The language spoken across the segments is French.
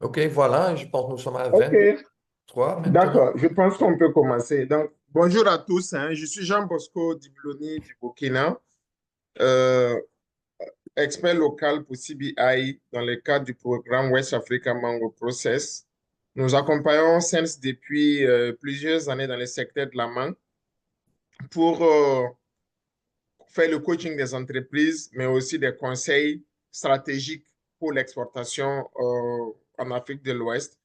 OK, voilà, je pense que nous sommes à Ok, 23 maintenant. d'accord. Je pense qu'on peut commencer. Donc, bonjour à tous, hein. Je suis Jean Bosco Dibloni du Burkina, euh, expert local pour CBI dans le cadre du programme West Africa Mango Process. Nous accompagnons SENS depuis plusieurs années dans le secteur de la mangue pour faire le coaching des entreprises, mais aussi des conseils stratégiques pour l'exportation en Afrique de l'Ouest.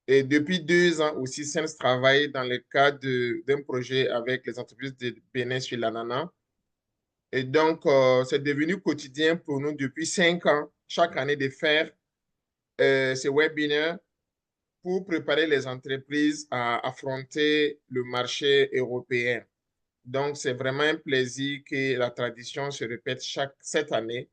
Et depuis 2 ans aussi, SENS travaille dans le cadre d'un projet avec les entreprises de Bénin sur l'ananas. Et donc, c'est devenu quotidien pour nous depuis 5 ans, chaque année, de faire ces webinaires pour préparer les entreprises à affronter le marché européen. Donc, c'est vraiment un plaisir que la tradition se répète cette année.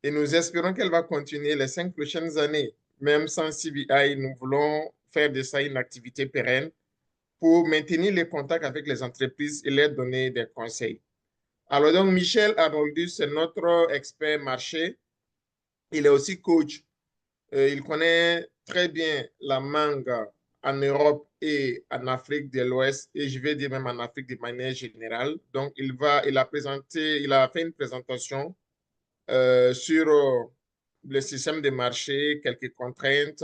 Et nous espérons qu'elle va continuer les 5 prochaines années. Même sans CBI, nous voulons faire de ça une activité pérenne pour maintenir les contacts avec les entreprises et leur donner des conseils. Alors donc, Michel Arnoldus, c'est notre expert marché. Il est aussi coach. Il connaît très bien la mangue en Europe et en Afrique de l'Ouest, et je vais dire même en Afrique de manière générale. Donc, il a fait une présentation sur le système de marché, quelques contraintes,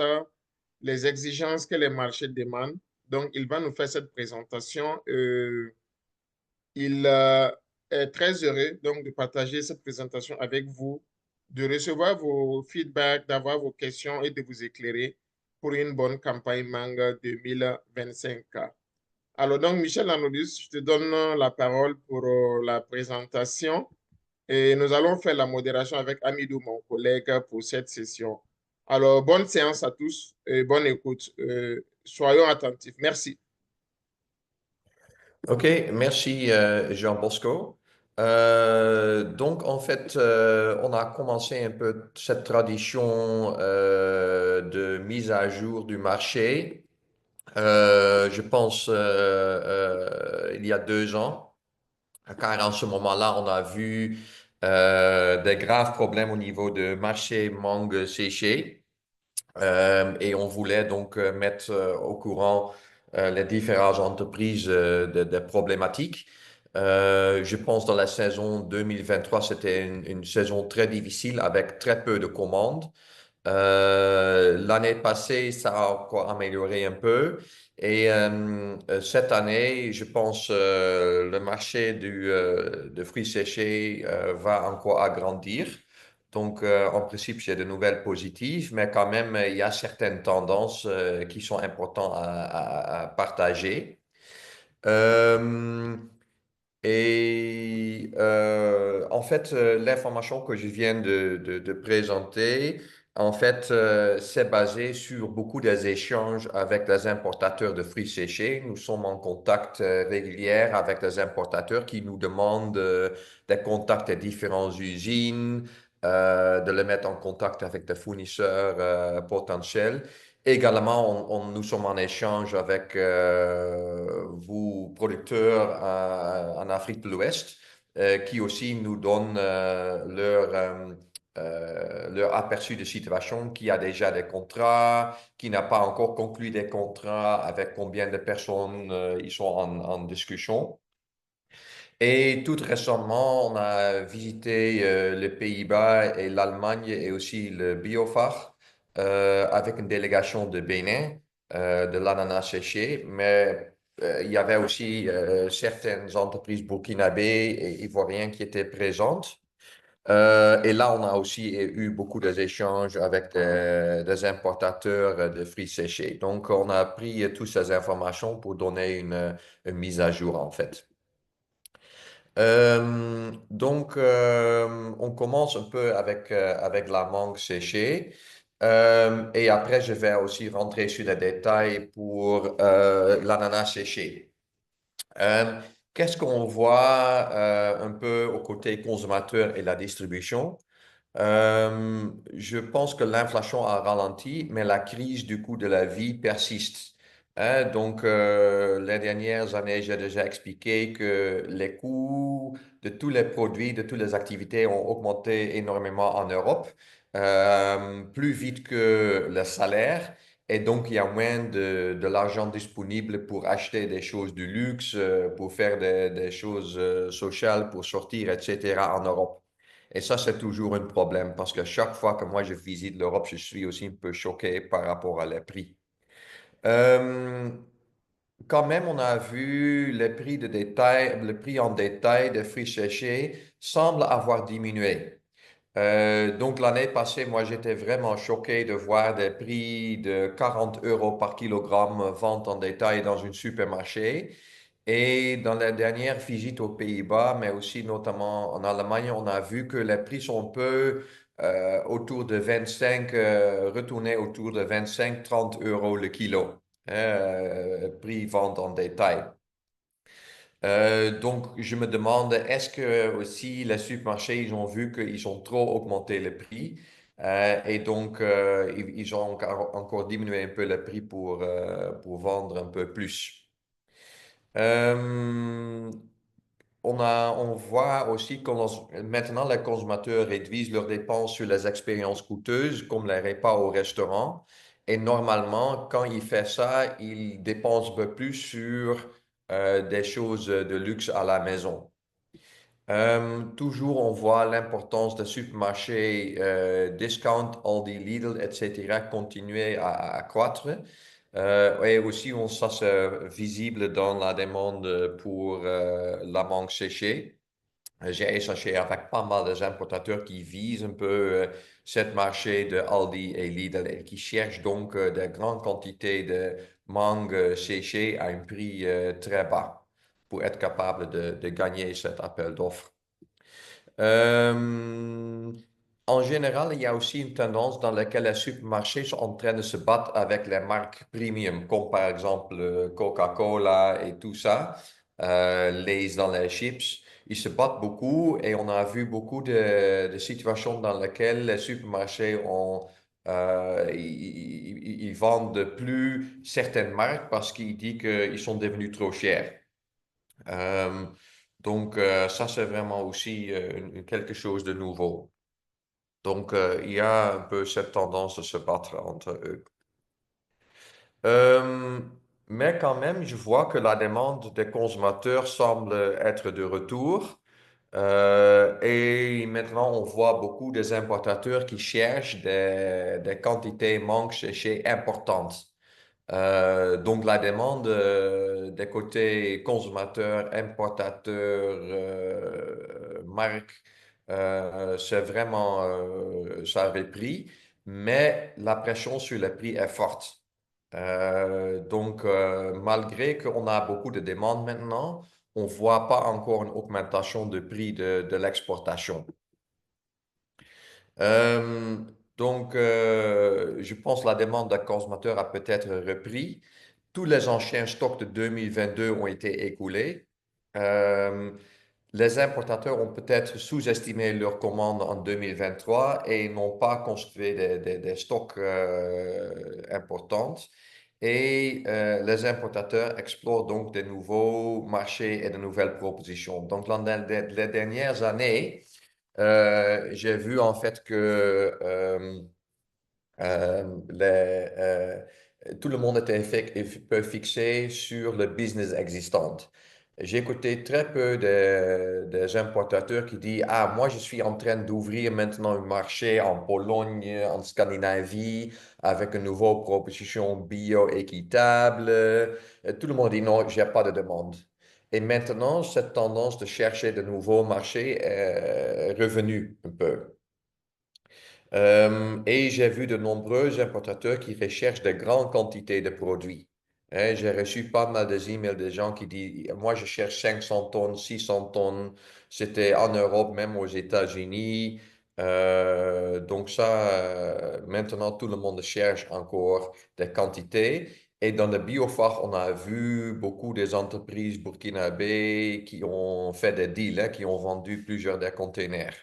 les exigences que les marchés demandent. Donc, il va nous faire cette présentation. Il est très heureux donc de partager cette présentation avec vous, de recevoir vos feedbacks, d'avoir vos questions et de vous éclairer pour une bonne campagne Manga 2025. Alors donc, Michel Anodis, je te donne la parole pour la présentation et nous allons faire la modération avec Amidou, mon collègue, pour cette session. Alors, bonne séance à tous et bonne écoute. Soyons attentifs. Merci. OK, merci Jean Bosco. Donc, en fait, on a commencé un peu cette tradition de mise à jour du marché, je pense, il y a 2 ans, car en ce moment-là, on a vu des graves problèmes au niveau de marché mangue séché. Et on voulait donc mettre au courant les différentes entreprises de problématiques. Je pense dans la saison 2023, c'était une saison très difficile avec très peu de commandes. L'année passée, ça a encore amélioré un peu. Et cette année, je pense le marché de fruits séchés va encore agrandir. Donc, en principe, c'est de nouvelles positives, mais quand même, il y a certaines tendances qui sont importantes à partager. Euh, en fait, l'information que je viens de présenter, en fait, c'est basé sur beaucoup des échanges avec les importateurs de fruits séchés. Nous sommes en contact régulier avec les importateurs qui nous demandent des contacts des différentes usines, de les mettre en contact avec des fournisseurs potentiels. Également, nous sommes en échange avec vous, producteurs en Afrique de l'Ouest, qui aussi nous donnent leur aperçu de situation, qui a déjà des contrats, qui n'a pas encore conclu des contrats, avec combien de personnes ils sont en discussion. Et tout récemment, on a visité les Pays-Bas et l'Allemagne et aussi le Biofach avec une délégation de Bénin, de l'ananas séché. Mais il y avait aussi certaines entreprises burkinabées et ivoiriennes qui étaient présentes. Et là, on a aussi eu beaucoup d'échanges avec des importateurs de fruits séchés. Donc, on a pris toutes ces informations pour donner une mise à jour, en fait. Donc, on commence un peu avec la mangue séchée. Et après, je vais aussi rentrer sur les détails pour l'ananas séché. Euh, Qu'est-ce qu'on voit un peu au côté consommateur et la distribution? Je pense que l'inflation a ralenti, mais la crise du coût de la vie persiste. Hein. Donc, les dernières années, j'ai déjà expliqué que les coûts de tous les produits, de toutes les activités ont augmenté énormément en Europe. plus vite que le salaire. Et donc, il y a moins de l'argent disponible pour acheter des choses de luxe, pour faire des choses sociales, pour sortir, etc. en Europe. Et ça, c'est toujours un problème parce que chaque fois que moi je visite l'Europe, je suis aussi un peu choqué par rapport à les prix. Euh, Quand même, on a vu les prix de détail, le prix en détail des fruits séchés semble avoir diminué. Donc l'année passée, moi j'étais vraiment choqué de voir des prix de 40 euros par kilogramme vente en détail dans un supermarché. Et dans la dernière visite aux Pays-Bas, mais aussi notamment en Allemagne, on a vu que les prix sont un peu autour de 25, retournés autour de 25-30 euros le kilo, hein, prix vente en détail. Donc, je me demande, est-ce que aussi les supermarchés, ils ont vu qu'ils ont trop augmenté le prix et donc ils ont encore diminué un peu le prix pour vendre un peu plus. Euh, on voit aussi que maintenant les consommateurs réduisent leurs dépenses sur les expériences coûteuses, comme les repas au restaurant. Et normalement, quand ils font ça, ils dépensent un peu plus sur des choses de luxe à la maison. Toujours, on voit l'importance des supermarchés, discount, Aldi, Lidl, etc., continuer à croître. Et aussi, ça c'est visible dans la demande pour la mangue séchée. J'ai échangé avec pas mal d'importateurs qui visent un peu cette marché de Aldi et Lidl et qui cherchent donc de grandes quantités de mangue séchée à un prix très bas pour être capable de gagner cet appel d'offres. Euh, En général, il y a aussi une tendance dans laquelle les supermarchés sont en train de se battre avec les marques premium, comme par exemple Coca-Cola et tout ça, Lay's dans les chips. Ils se battent beaucoup et on a vu beaucoup de situations dans lesquelles les supermarchés ils vendent plus certaines marques parce qu'ils disent qu'ils sont devenus trop chers. Euh, donc, ça, c'est vraiment aussi quelque chose de nouveau. Donc, il y a un peu cette tendance de se battre entre eux. Euh, mais quand même, je vois que la demande des consommateurs semble être de retour. Et maintenant, on voit beaucoup des importateurs qui cherchent des quantités manques séchées importantes. Donc, la demande des côtés consommateurs, importateurs, marques, c'est vraiment, ça a repris, mais la pression sur le prix est forte. Donc, malgré qu'on a beaucoup de demandes maintenant, on ne voit pas encore une augmentation de prix de l'exportation. Euh, donc, je pense que la demande des consommateurs a peut-être repris. Tous les anciens stocks de 2022 ont été écoulés. Euh, les importateurs ont peut-être sous-estimé leurs commandes en 2023 et n'ont pas construit des stocks importants. Et les importateurs explorent donc de nouveaux marchés et de nouvelles propositions. Donc, dans les dernières années, j'ai vu en fait que tout le monde était peu fixé sur le business existant. J'ai écouté très peu des importateurs qui disent, Ah, moi je suis en train d'ouvrir maintenant un marché en Pologne, en Scandinavie, avec une nouvelle proposition bio équitable. Tout le monde dit non, j'ai pas de demande. Et maintenant, cette tendance de chercher de nouveaux marchés est revenue un peu. Et j'ai vu de nombreux importateurs qui recherchent de grandes quantités de produits. Hein, j'ai reçu pas mal de emails de gens qui disent, moi je cherche 500 tonnes, 600 tonnes. C'était en Europe, même aux États-Unis. Donc ça, maintenant tout le monde cherche encore des quantités. Et dans le biophare, on a vu beaucoup des entreprises burkinabées qui ont fait des deals, hein, qui ont vendu plusieurs des containers.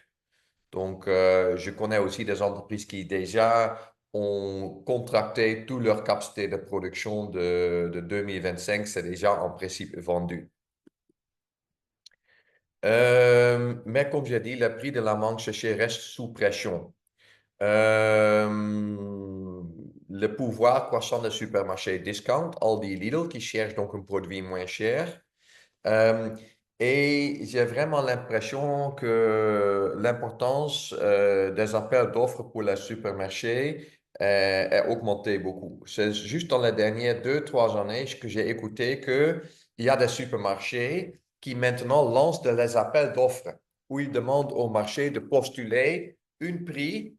Donc, je connais aussi des entreprises qui déjà ont contracté toute leur capacité de production de 2025. C'est déjà en principe vendu. Mais comme j'ai dit, le prix de la mangue séchée reste sous pression. Le pouvoir croissant des supermarchés discount, Aldi et Lidl, qui cherchent donc un produit moins cher. Euh, et j'ai vraiment l'impression que l'importance des appels d'offres pour les supermarchés est augmentée beaucoup. C'est juste dans les dernières 2, 3 années que j'ai écouté qu'il y a des supermarchés qui maintenant lancent des appels d'offres où ils demandent au marché de postuler un prix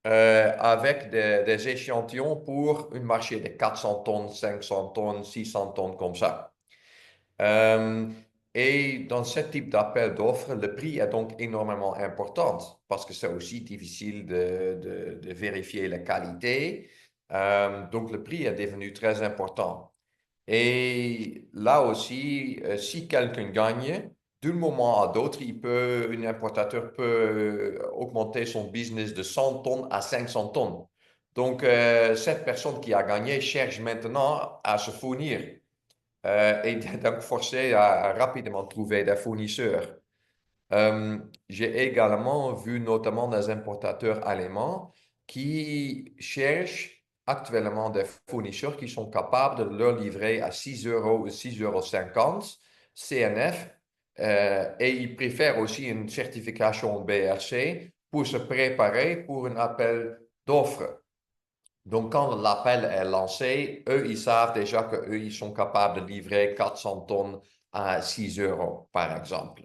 avec des échantillons pour un marché de 400 tonnes, 500 tonnes, 600 tonnes comme ça. Euh, et dans ce type d'appel d'offres, le prix est donc énormément important parce que c'est aussi difficile de vérifier la qualité. Donc le prix est devenu très important. Et là aussi, si quelqu'un gagne, d'un moment à l'autre, un importateur peut augmenter son business de 100 tonnes à 500 tonnes. Donc, cette personne qui a gagné cherche maintenant à se fournir et donc forcer à rapidement trouver des fournisseurs. J'ai également vu notamment des importateurs allemands qui cherchent actuellement des fournisseurs qui sont capables de leur livrer à 6 euros ou 6,50 € CNF et ils préfèrent aussi une certification BRC pour se préparer pour un appel d'offres. Donc, quand l'appel est lancé, eux, ils savent déjà qu'eux, ils sont capables de livrer 400 tonnes à 6 euros, par exemple.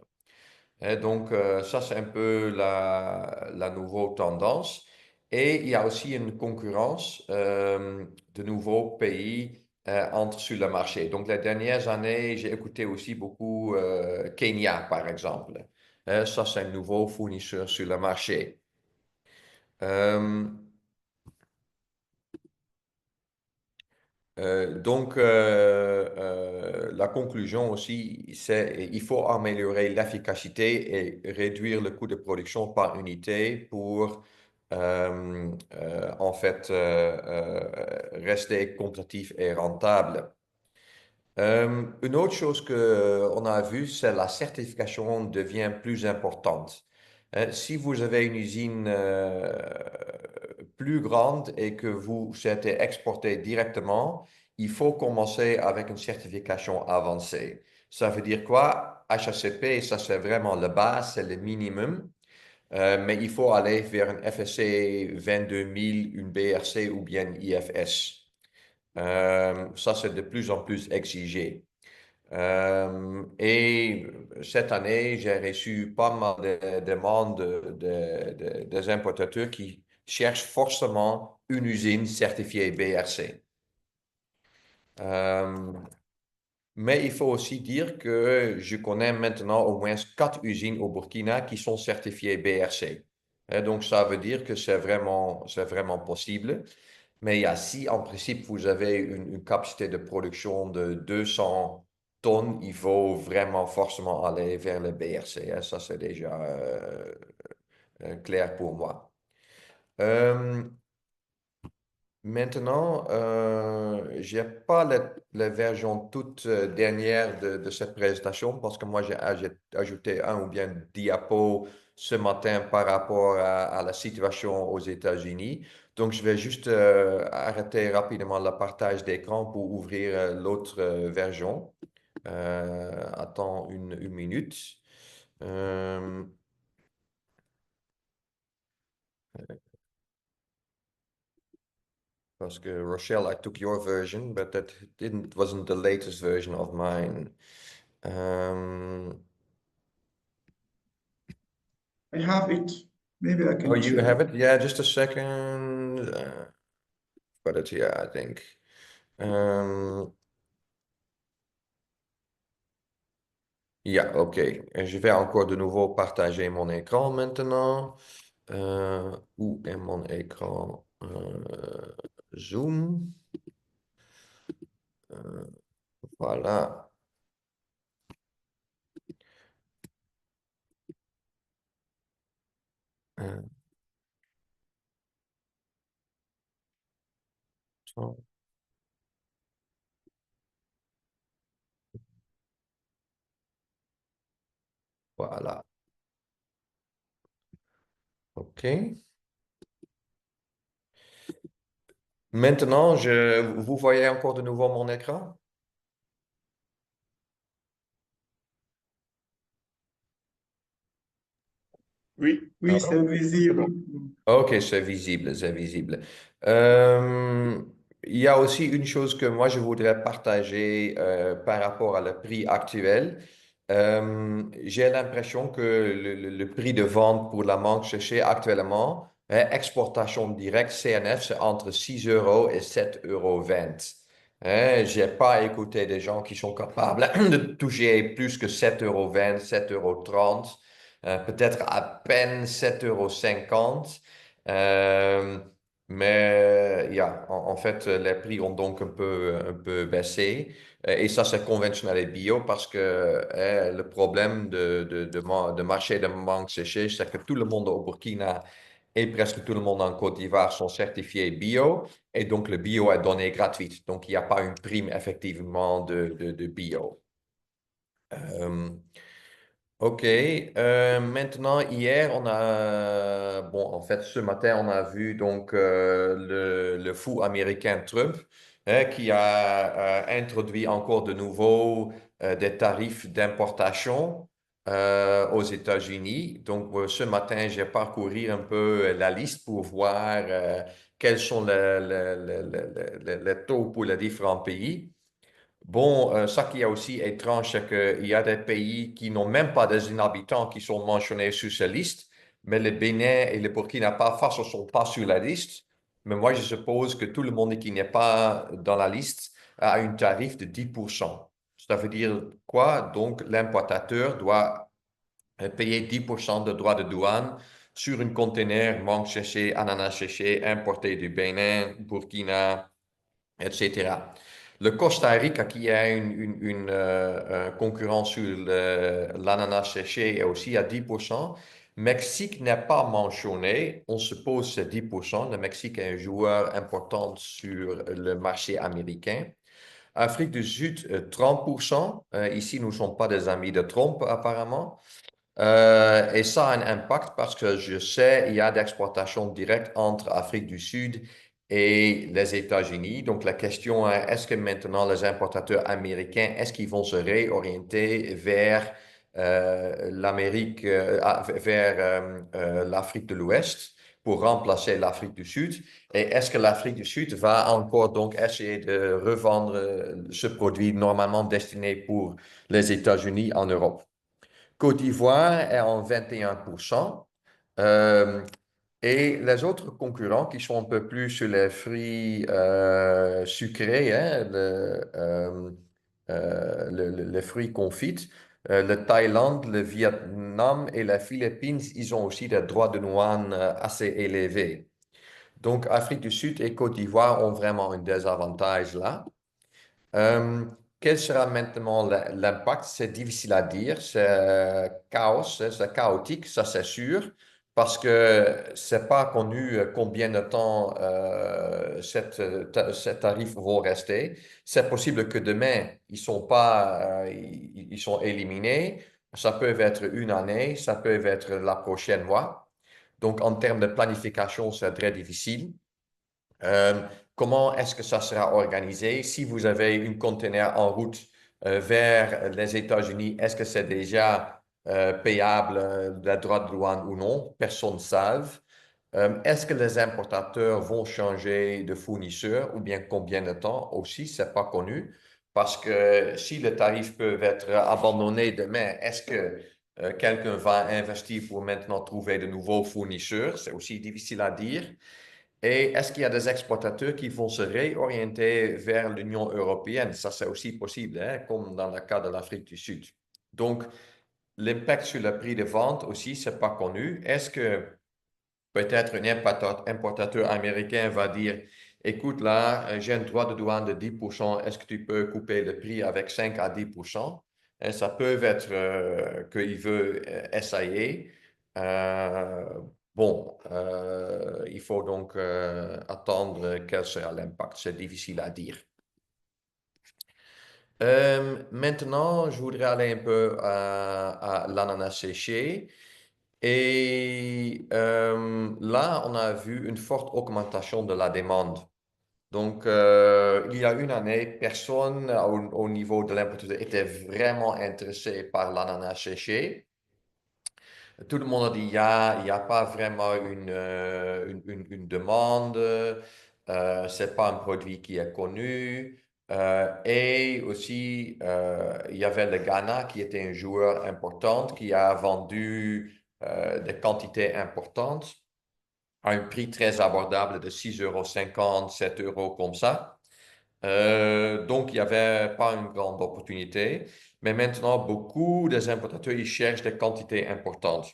Et donc, ça, c'est un peu la nouvelle tendance. Et il y a aussi une concurrence de nouveaux pays entrent sur le marché. Donc, les dernières années, j'ai écouté aussi beaucoup Kenya, par exemple. Ça, c'est un nouveau fournisseur sur le marché. Euh, la conclusion aussi, c'est il faut améliorer l'efficacité et réduire le coût de production par unité pour en fait rester compétitif et rentable. Une autre chose que on a vu, c'est la certification devient plus importante. Si vous avez une usine plus grande et que vous souhaitez exporter directement, il faut commencer avec une certification avancée. Ça veut dire quoi? HACP, ça c'est vraiment le bas, c'est le minimum. Mais il faut aller vers un FSC 22000, une BRC ou bien IFS. Ça, c'est de plus en plus exigé. Et cette année, j'ai reçu pas mal de demandes des importateurs qui cherchent forcément une usine certifiée BRC. Euh, mais il faut aussi dire que je connais maintenant au moins 4 usines au Burkina qui sont certifiées BRC. Et donc, ça veut dire que c'est vraiment possible. Mais si en principe vous avez une capacité de production de 200 tonnes, il faut vraiment forcément aller vers le BRC, hein. Ça, c'est déjà clair pour moi. Euh, Maintenant, j'ai pas la version toute dernière de cette présentation parce que moi, j'ai ajouté un ou bien diapo ce matin par rapport à la situation aux États-Unis. Donc, je vais juste arrêter rapidement le partage d'écran pour ouvrir l'autre version. Attends une minute. Euh, Parce que Rochelle, I took your version, but that wasn't the latest version of mine. Um, I have it. Maybe I oh, can you share have it. it? Yeah, just a second. Got it here, I think. Um, yeah, ok. Et je vais encore de nouveau partager mon écran maintenant. Où est mon écran? Zoom. Euh, voilà. Euh, voilà. Ok. Maintenant, vous voyez encore de nouveau mon écran? Oui, Oui, c'est c'est bon. visible. Ok, c'est visible, c'est visible. Euh, il y a aussi une chose que moi je voudrais partager par rapport à le prix actuel. J'ai l'impression que le prix de vente pour la mangue séchée actuellement, exportation directe, CNF, c'est entre 6 euros et 7,20 €. J'ai pas écouté des gens qui sont capables de toucher plus que 7,20 €, 7,30 €, peut-être à peine 7,50 €. Euh, mais en fait, les prix ont donc un peu baissé. Et ça, c'est conventionnel et bio parce que le problème de marché de mangue séchée, c'est que tout le monde au Burkina et presque tout le monde en Côte d'Ivoire sont certifiés bio. Et donc, le bio est donné gratuit. Donc, il n'y a pas une prime effectivement de bio. Euh, Ok, maintenant hier bon en fait ce matin on a vu donc le fou américain Trump qui a introduit encore de nouveau des tarifs d'importation aux États-Unis. Donc ce matin j'ai parcouru un peu la liste pour voir quels sont les taux pour les différents pays. Bon, ça qui est aussi étrange, c'est qu'il y a des pays qui n'ont même pas des inhabitants qui sont mentionnés sur cette liste, mais le Bénin et le Burkina Faso ne sont pas sur la liste. Mais moi, je suppose que tout le monde qui n'est pas dans la liste a un tarif de 10%. Ça veut dire quoi? Donc, l'importateur doit payer 10% de droits de douane sur un conteneur mangue séché, ananas séché, importé du Bénin, Burkina, etc. Le Costa Rica, qui a un concurrent sur l'ananas séché, est aussi à 10%. Mexique n'est pas mentionné. On suppose que c'est 10%. Le Mexique est un joueur important sur le marché américain. Afrique du Sud, 30%. Ici, nous ne sommes pas des amis de Trump, apparemment. Et ça a un impact parce que je sais, il y a d'exportation directe entre Afrique du Sud et les États-Unis. Donc, la question est, est-ce que maintenant les importateurs américains, est-ce qu'ils vont se réorienter vers l'Amérique, vers l'Afrique de l'Ouest pour remplacer l'Afrique du Sud? Et est-ce que l'Afrique du Sud va encore donc essayer de revendre ce produit normalement destiné pour les États-Unis en Europe? Côte d'Ivoire est en 21%. Euh, et les autres concurrents qui sont un peu plus sur les fruits sucrés, hein, les fruits confits, le Thaïlande, le Vietnam et les Philippines, ils ont aussi des droits de douane assez élevés. Donc, Afrique du Sud et Côte d'Ivoire ont vraiment un désavantage là. Euh, quel sera maintenant l'impact? C'est difficile à dire. C'est chaos, c'est chaotique, ça c'est sûr, parce que c'est pas connu combien de temps ces tarifs vont rester. C'est possible que demain ils sont pas, ils sont éliminés. Ça peut être une année, ça peut être la prochaine mois. Donc en termes de planification, c'est très difficile. Euh, comment est-ce que ça sera organisé? Si vous avez une conteneur en route vers les États-Unis, est-ce que c'est déjà payable la droit de douane ou non? Personne ne sait. Est-ce que les importateurs vont changer de fournisseur ou bien combien de temps aussi? C'est pas connu. Parce que si les tarifs peuvent être abandonnés demain, est-ce que quelqu'un va investir pour maintenant trouver de nouveaux fournisseurs? C'est aussi difficile à dire. Et est-ce qu'il y a des exportateurs qui vont se réorienter vers l'Union européenne? Ça, c'est aussi possible, hein, comme dans le cas de l'Afrique du Sud. Donc, l'impact sur le prix de vente aussi, c'est pas connu. Est-ce que peut-être un importateur américain va dire, écoute, là, j'ai un droit de douane de 10%, est-ce que tu peux couper le prix avec 5 à 10%? Et ça peut être qu'il veut essayer. Euh, bon, il faut donc attendre quel sera l'impact. C'est difficile à dire. Maintenant, je voudrais aller un peu à l'ananas séché. Et là, on a vu une forte augmentation de la demande. Donc, il y a une année, personne au niveau de l'importation était vraiment intéressé par l'ananas séché. Tout le monde a dit, il y a pas vraiment une demande, c'est pas un produit qui est connu. Et aussi, il y avait le Ghana qui était un joueur important qui a vendu des quantités importantes à un prix très abordable de 6,50 €, 7 euros comme ça. Donc, il n'y avait pas une grande opportunité. Mais maintenant, beaucoup des importateurs, ils cherchent des quantités importantes.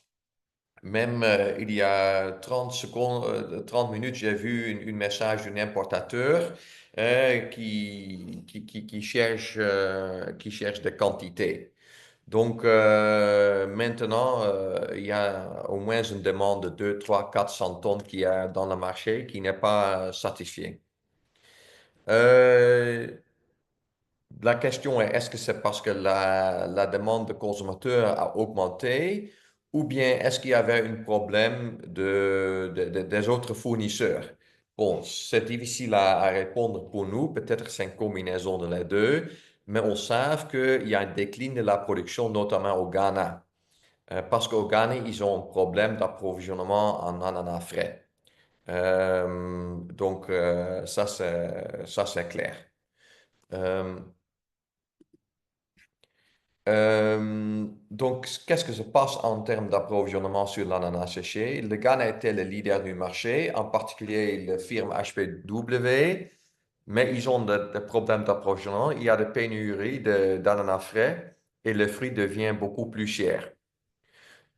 Même il y a 30 secondes, 30 minutes, j'ai vu une message d'un importateur qui cherche des quantités. Donc maintenant, il y a au moins une demande de 2, 3, 400 tonnes qui est dans le marché qui n'est pas satisfiée. Euh, la question est, est-ce que c'est parce que la demande de consommateurs a augmenté ou bien est-ce qu'il y avait un problème des autres fournisseurs? Bon, c'est difficile à répondre pour nous. Peut-être c'est une combinaison de les deux, mais on sait qu'il y a un déclin de la production, notamment au Ghana. Parce qu'au Ghana, ils ont un problème d'approvisionnement en ananas frais. Donc, ça, c'est clair. Euh, donc, qu'est-ce que se passe en termes d'approvisionnement sur l'ananas séché? Le Ghana était le leader du marché, en particulier la firme HPW, mais ils ont des problèmes d'approvisionnement. Il y a des pénuries d'ananas frais et le fruit devient beaucoup plus cher.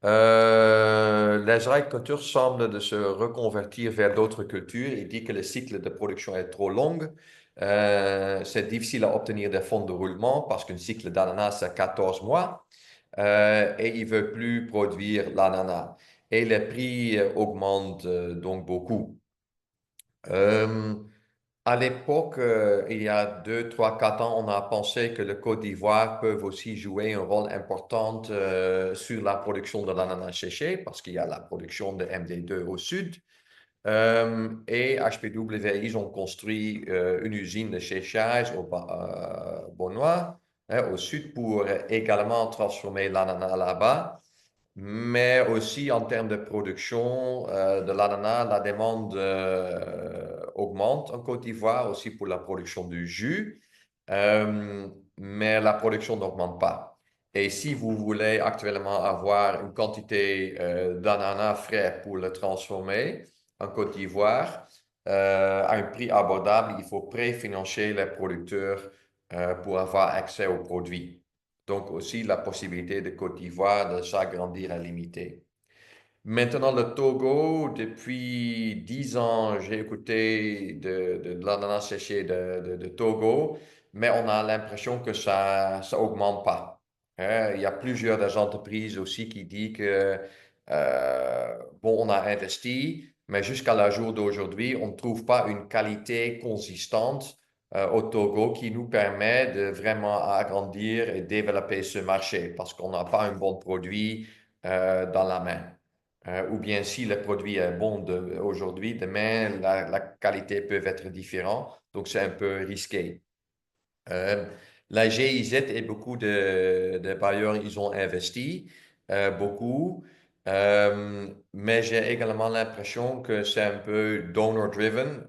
Les agriculteurs semblent de se reconvertir vers d'autres cultures. Il dit que le cycle de production est trop long. C'est difficile à obtenir des fonds de roulement parce qu'un cycle d'ananas, c'est 14 mois. Et il ne veut plus produire l'ananas. Et les prix augmentent donc beaucoup. Euh, à l'époque, il y a 2, 3, 4 ans, on a pensé que le Côte d'Ivoire peut aussi jouer un rôle important sur la production de l'ananas séché parce qu'il y a la production de MD2 au sud. Et HPW, ils ont construit une usine de séchage au Bonnois, hein, au sud, pour également transformer l'ananas là-bas. Mais aussi en termes de production de l'ananas, la demande augmente en Côte d'Ivoire aussi pour la production du jus, mais la production n'augmente pas. Et si vous voulez actuellement avoir une quantité d'ananas frais pour le transformer en Côte d'Ivoire à un prix abordable, il faut préfinancer les producteurs pour avoir accès aux produits. Donc aussi, la possibilité de Côte d'Ivoire de s'agrandir est limitée. Maintenant, le Togo, depuis 10 ans, j'ai écouté de l'ananas séché de Togo, mais on a l'impression que ça augmente pas. Hein, il y a plusieurs des entreprises aussi qui disent que, bon, on a investi, mais jusqu'à la jour d'aujourd'hui, on ne trouve pas une qualité consistante au Togo qui nous permet de vraiment agrandir et développer ce marché parce qu'on n'a pas un bon produit dans la main. Ou bien si le produit est bon aujourd'hui, demain, la qualité peut être différente. Donc, c'est un peu risqué. Euh, la GIZ et beaucoup de bailleurs, ils ont investi beaucoup. Mais j'ai également l'impression que c'est un peu donor-driven.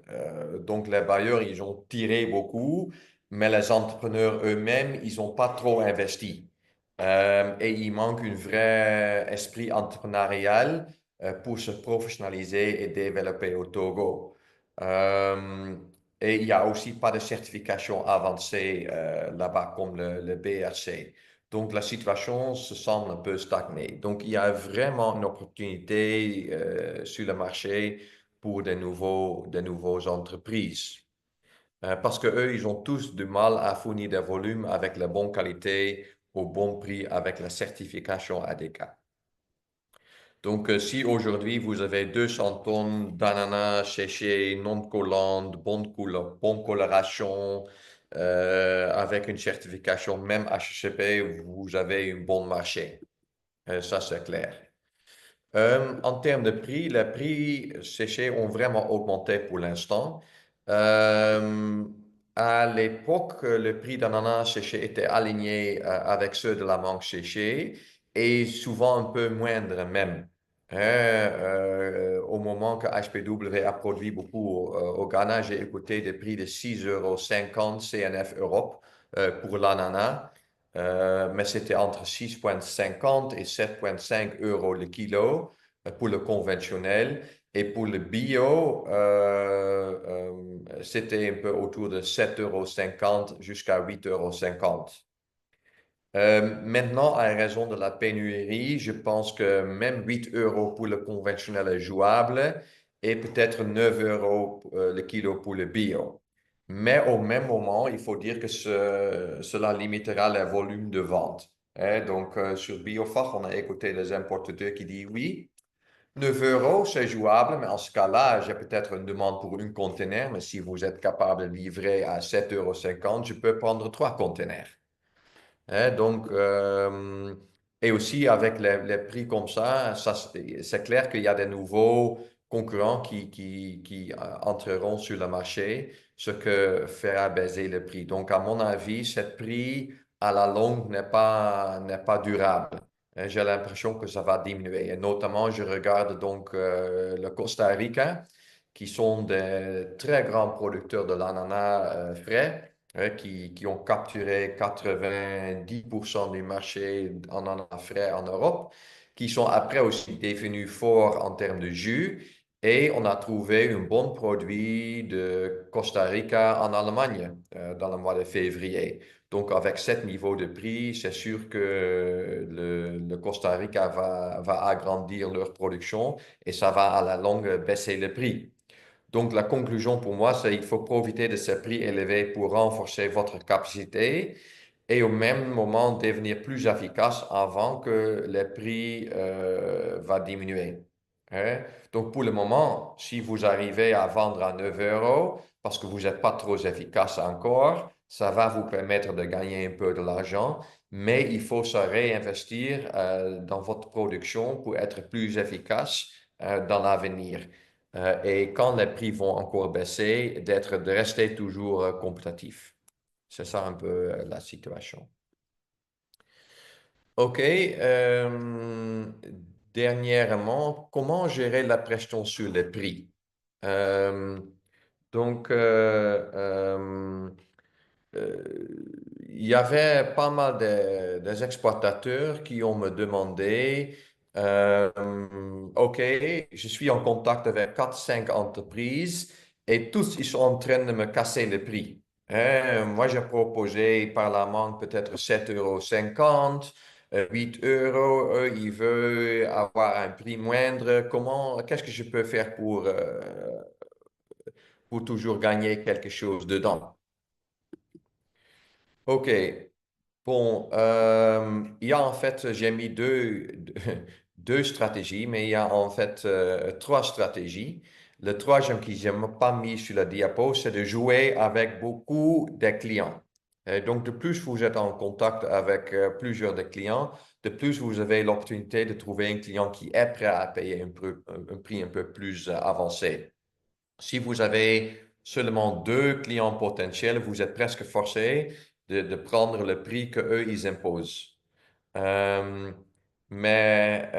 Donc, les bailleurs, ils ont tiré beaucoup, mais les entrepreneurs eux-mêmes, ils n'ont pas trop investi. Et il manque un vrai esprit entrepreneurial pour se professionnaliser et développer au Togo. Euh, et il n'y a aussi pas de certification avancée là-bas comme le BRC. Donc la situation se semble un peu stagnée. Donc il y a vraiment une opportunité sur le marché pour de nouveaux entreprises. Parce qu'eux, ils ont tous du mal à fournir des volumes avec la bonne qualité, au bon prix, avec la certification ADK. Donc, si aujourd'hui vous avez 200 tonnes d'ananas séchés, non collantes, bonne coloration, avec une certification même HACCP, vous avez un bon marché. Ça, c'est clair. En termes de prix, les prix séchés ont vraiment augmenté pour l'instant. Euh, à l'époque, le prix d'ananas séché était aligné avec ceux de la mangue séchée et souvent un peu moindre même. Au moment que HPW a produit beaucoup au Ghana, j'ai écouté des prix de 6,50 € CNF Europe pour l'ananas, mais c'était entre 6,50 et 7,5 € le kilo pour le conventionnel. Et pour le bio, c'était un peu autour de 7,50 € jusqu'à 8,50 €. Maintenant, à raison de la pénurie, je pense que même 8 € pour le conventionnel est jouable et peut-être 9 € le kilo pour le bio. Mais au même moment, il faut dire que cela limitera le volume de vente. Donc, sur Biofach, on a écouté les importateurs qui disent oui. 9 €, c'est jouable, mais en ce cas-là, j'ai peut-être une demande pour un conteneur, mais si vous êtes capable de livrer à 7,50 €, je peux prendre 3 conteneurs. Donc, et aussi avec les prix comme ça, c'est clair qu'il y a des nouveaux concurrents qui entreront sur le marché, ce que fera baisser le prix. Donc, à mon avis, ce prix à la longue n'est pas durable. J'ai l'impression que ça va diminuer. Et notamment, je regarde donc le Costa Rica, qui sont des très grands producteurs de l'ananas frais qui ont capturé 90% du marché en ananas frais en Europe, qui sont après aussi devenus forts en termes de jus. Et on a trouvé un bon produit de Costa Rica en Allemagne dans le mois de février. Donc, avec ce niveau de prix, c'est sûr que le Costa Rica va agrandir leur production et ça va à la longue baisser le prix. Donc, la conclusion pour moi, c'est qu'il faut profiter de ces prix élevés pour renforcer votre capacité et au même moment devenir plus efficace avant que les prix va diminuer. Donc, pour le moment, si vous arrivez à vendre à 9 € parce que vous n'êtes pas trop efficace encore, ça va vous permettre de gagner un peu de l'argent, mais il faut se réinvestir dans votre production pour être plus efficace dans l'avenir. Et quand les prix vont encore baisser, de rester toujours compétitif. C'est ça un peu la situation. OK. Dernièrement, comment gérer la pression sur les prix? Euh, donc, il y avait pas mal des exploitateurs qui ont me demandé, euh, OK, je suis en contact avec 4 5 entreprises et tous, ils sont en train de me casser le prix. Moi, j'ai proposé par la manque peut-être 7,50 €, 8 €. Eux, ils veulent avoir un prix moindre. Qu'est-ce que je peux faire pour toujours gagner quelque chose dedans? OK. Bon, il y a en fait, j'ai mis deux stratégies, mais il y a en fait 3 stratégies. Le troisième que je n'ai pas mis sur la diapo, c'est de jouer avec beaucoup de clients. Donc, de plus vous êtes en contact avec plusieurs des clients, de plus vous avez l'opportunité de trouver un client qui est prêt à payer un prix un peu plus avancé. Si vous avez seulement 2 clients potentiels, vous êtes presque forcé de prendre le prix qu'eux, ils imposent. Euh, mais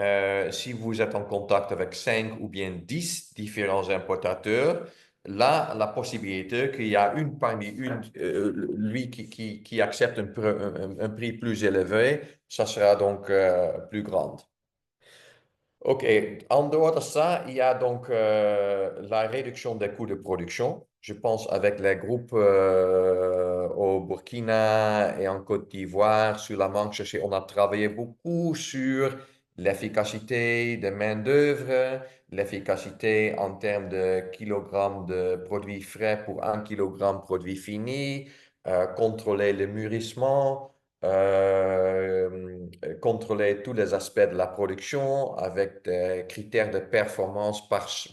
si vous êtes en contact avec 5 ou bien 10 différents importateurs, là, la possibilité qu'il y a une parmi lui qui accepte un prix plus élevé, ça sera donc plus grande. OK. En dehors de ça, il y a donc la réduction des coûts de production. Je pense avec les groupes au Burkina et en Côte d'Ivoire, sur la Manche, on a travaillé beaucoup sur l'efficacité de main-d'œuvre, l'efficacité en termes de kilogrammes de produits frais pour 1 kilogramme de produit fini, contrôler le mûrissement contrôler tous les aspects de la production avec des critères de performance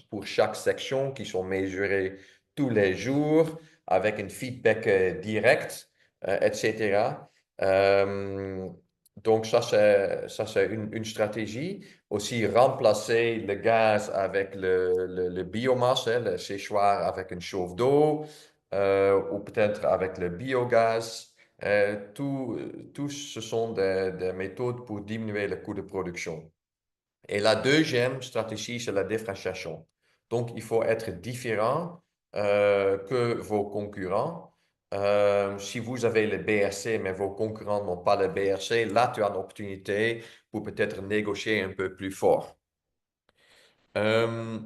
pour chaque section qui sont mesurés tous les jours avec un feedback direct, etc. Euh, Donc, ça, c'est une stratégie. Aussi, remplacer le gaz avec le biomasse, hein, le séchoir avec une chauffe d'eau, ou peut-être avec le biogaz. Tout ce sont des méthodes pour diminuer le coût de production. Et la deuxième stratégie, c'est la différenciation. Donc, il faut être différent que vos concurrents. Si vous avez le BRC, mais vos concurrents n'ont pas le BRC, là, tu as une opportunité pour peut-être négocier un peu plus fort. Euh,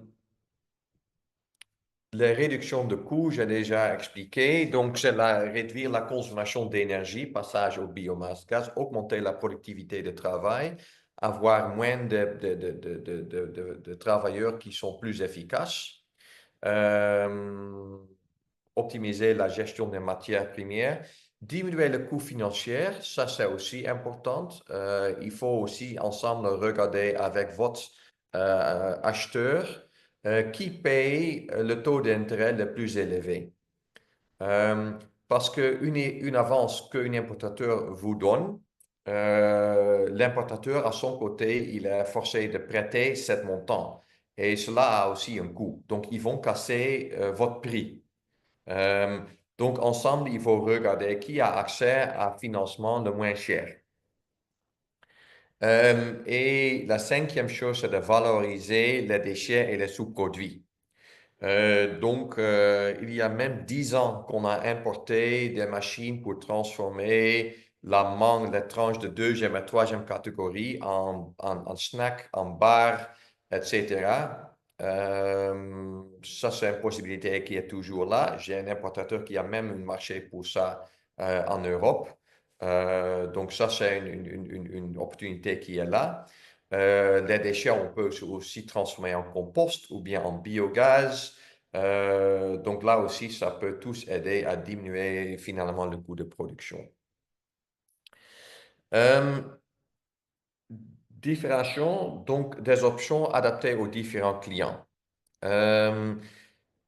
les réductions de coûts, j'ai déjà expliqué. Donc, c'est réduire la consommation d'énergie, passage au biomasse gaz, augmenter la productivité de travail, avoir moins de travailleurs qui sont plus efficaces, euh, optimiser la gestion des matières premières, diminuer le coût financier, ça c'est aussi important. Il faut aussi ensemble regarder avec votre acheteur qui paye le taux d'intérêt le plus élevé. Euh, Parce qu'une avance qu'un importateur vous donne, l'importateur, à son côté, il est forcé de prêter ce montant. Et cela a aussi un coût. Donc, ils vont casser votre prix. Euh, donc, ensemble, il faut regarder qui a accès à financement le moins cher. Et la cinquième chose, c'est de valoriser les déchets et les sous-produits. Il y a même 10 ans qu'on a importé des machines pour transformer la mangue, les tranches de deuxième et troisième catégorie en snack, en bar, etc. Ça, c'est une possibilité qui est toujours là. J'ai un importateur qui a même un marché pour ça en Europe. Donc, ça, c'est une opportunité qui est là. Les déchets, on peut aussi transformer en compost ou bien en biogaz. Donc là aussi, ça peut tous aider à diminuer finalement le coût de production. Euh, Différenciation, donc des options adaptées aux différents clients. Euh,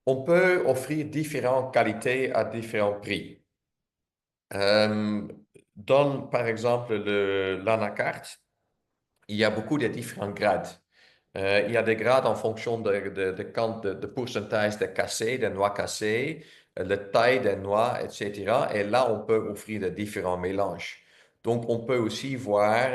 on peut offrir différentes qualités à différents prix. Euh, Par exemple l'anacarte, il y a beaucoup de différents grades. Il y a des grades en fonction de pourcentage de cassés, de noix cassées, la taille des noix, etc. Et là, on peut offrir de différents mélanges. Donc, on peut aussi voir,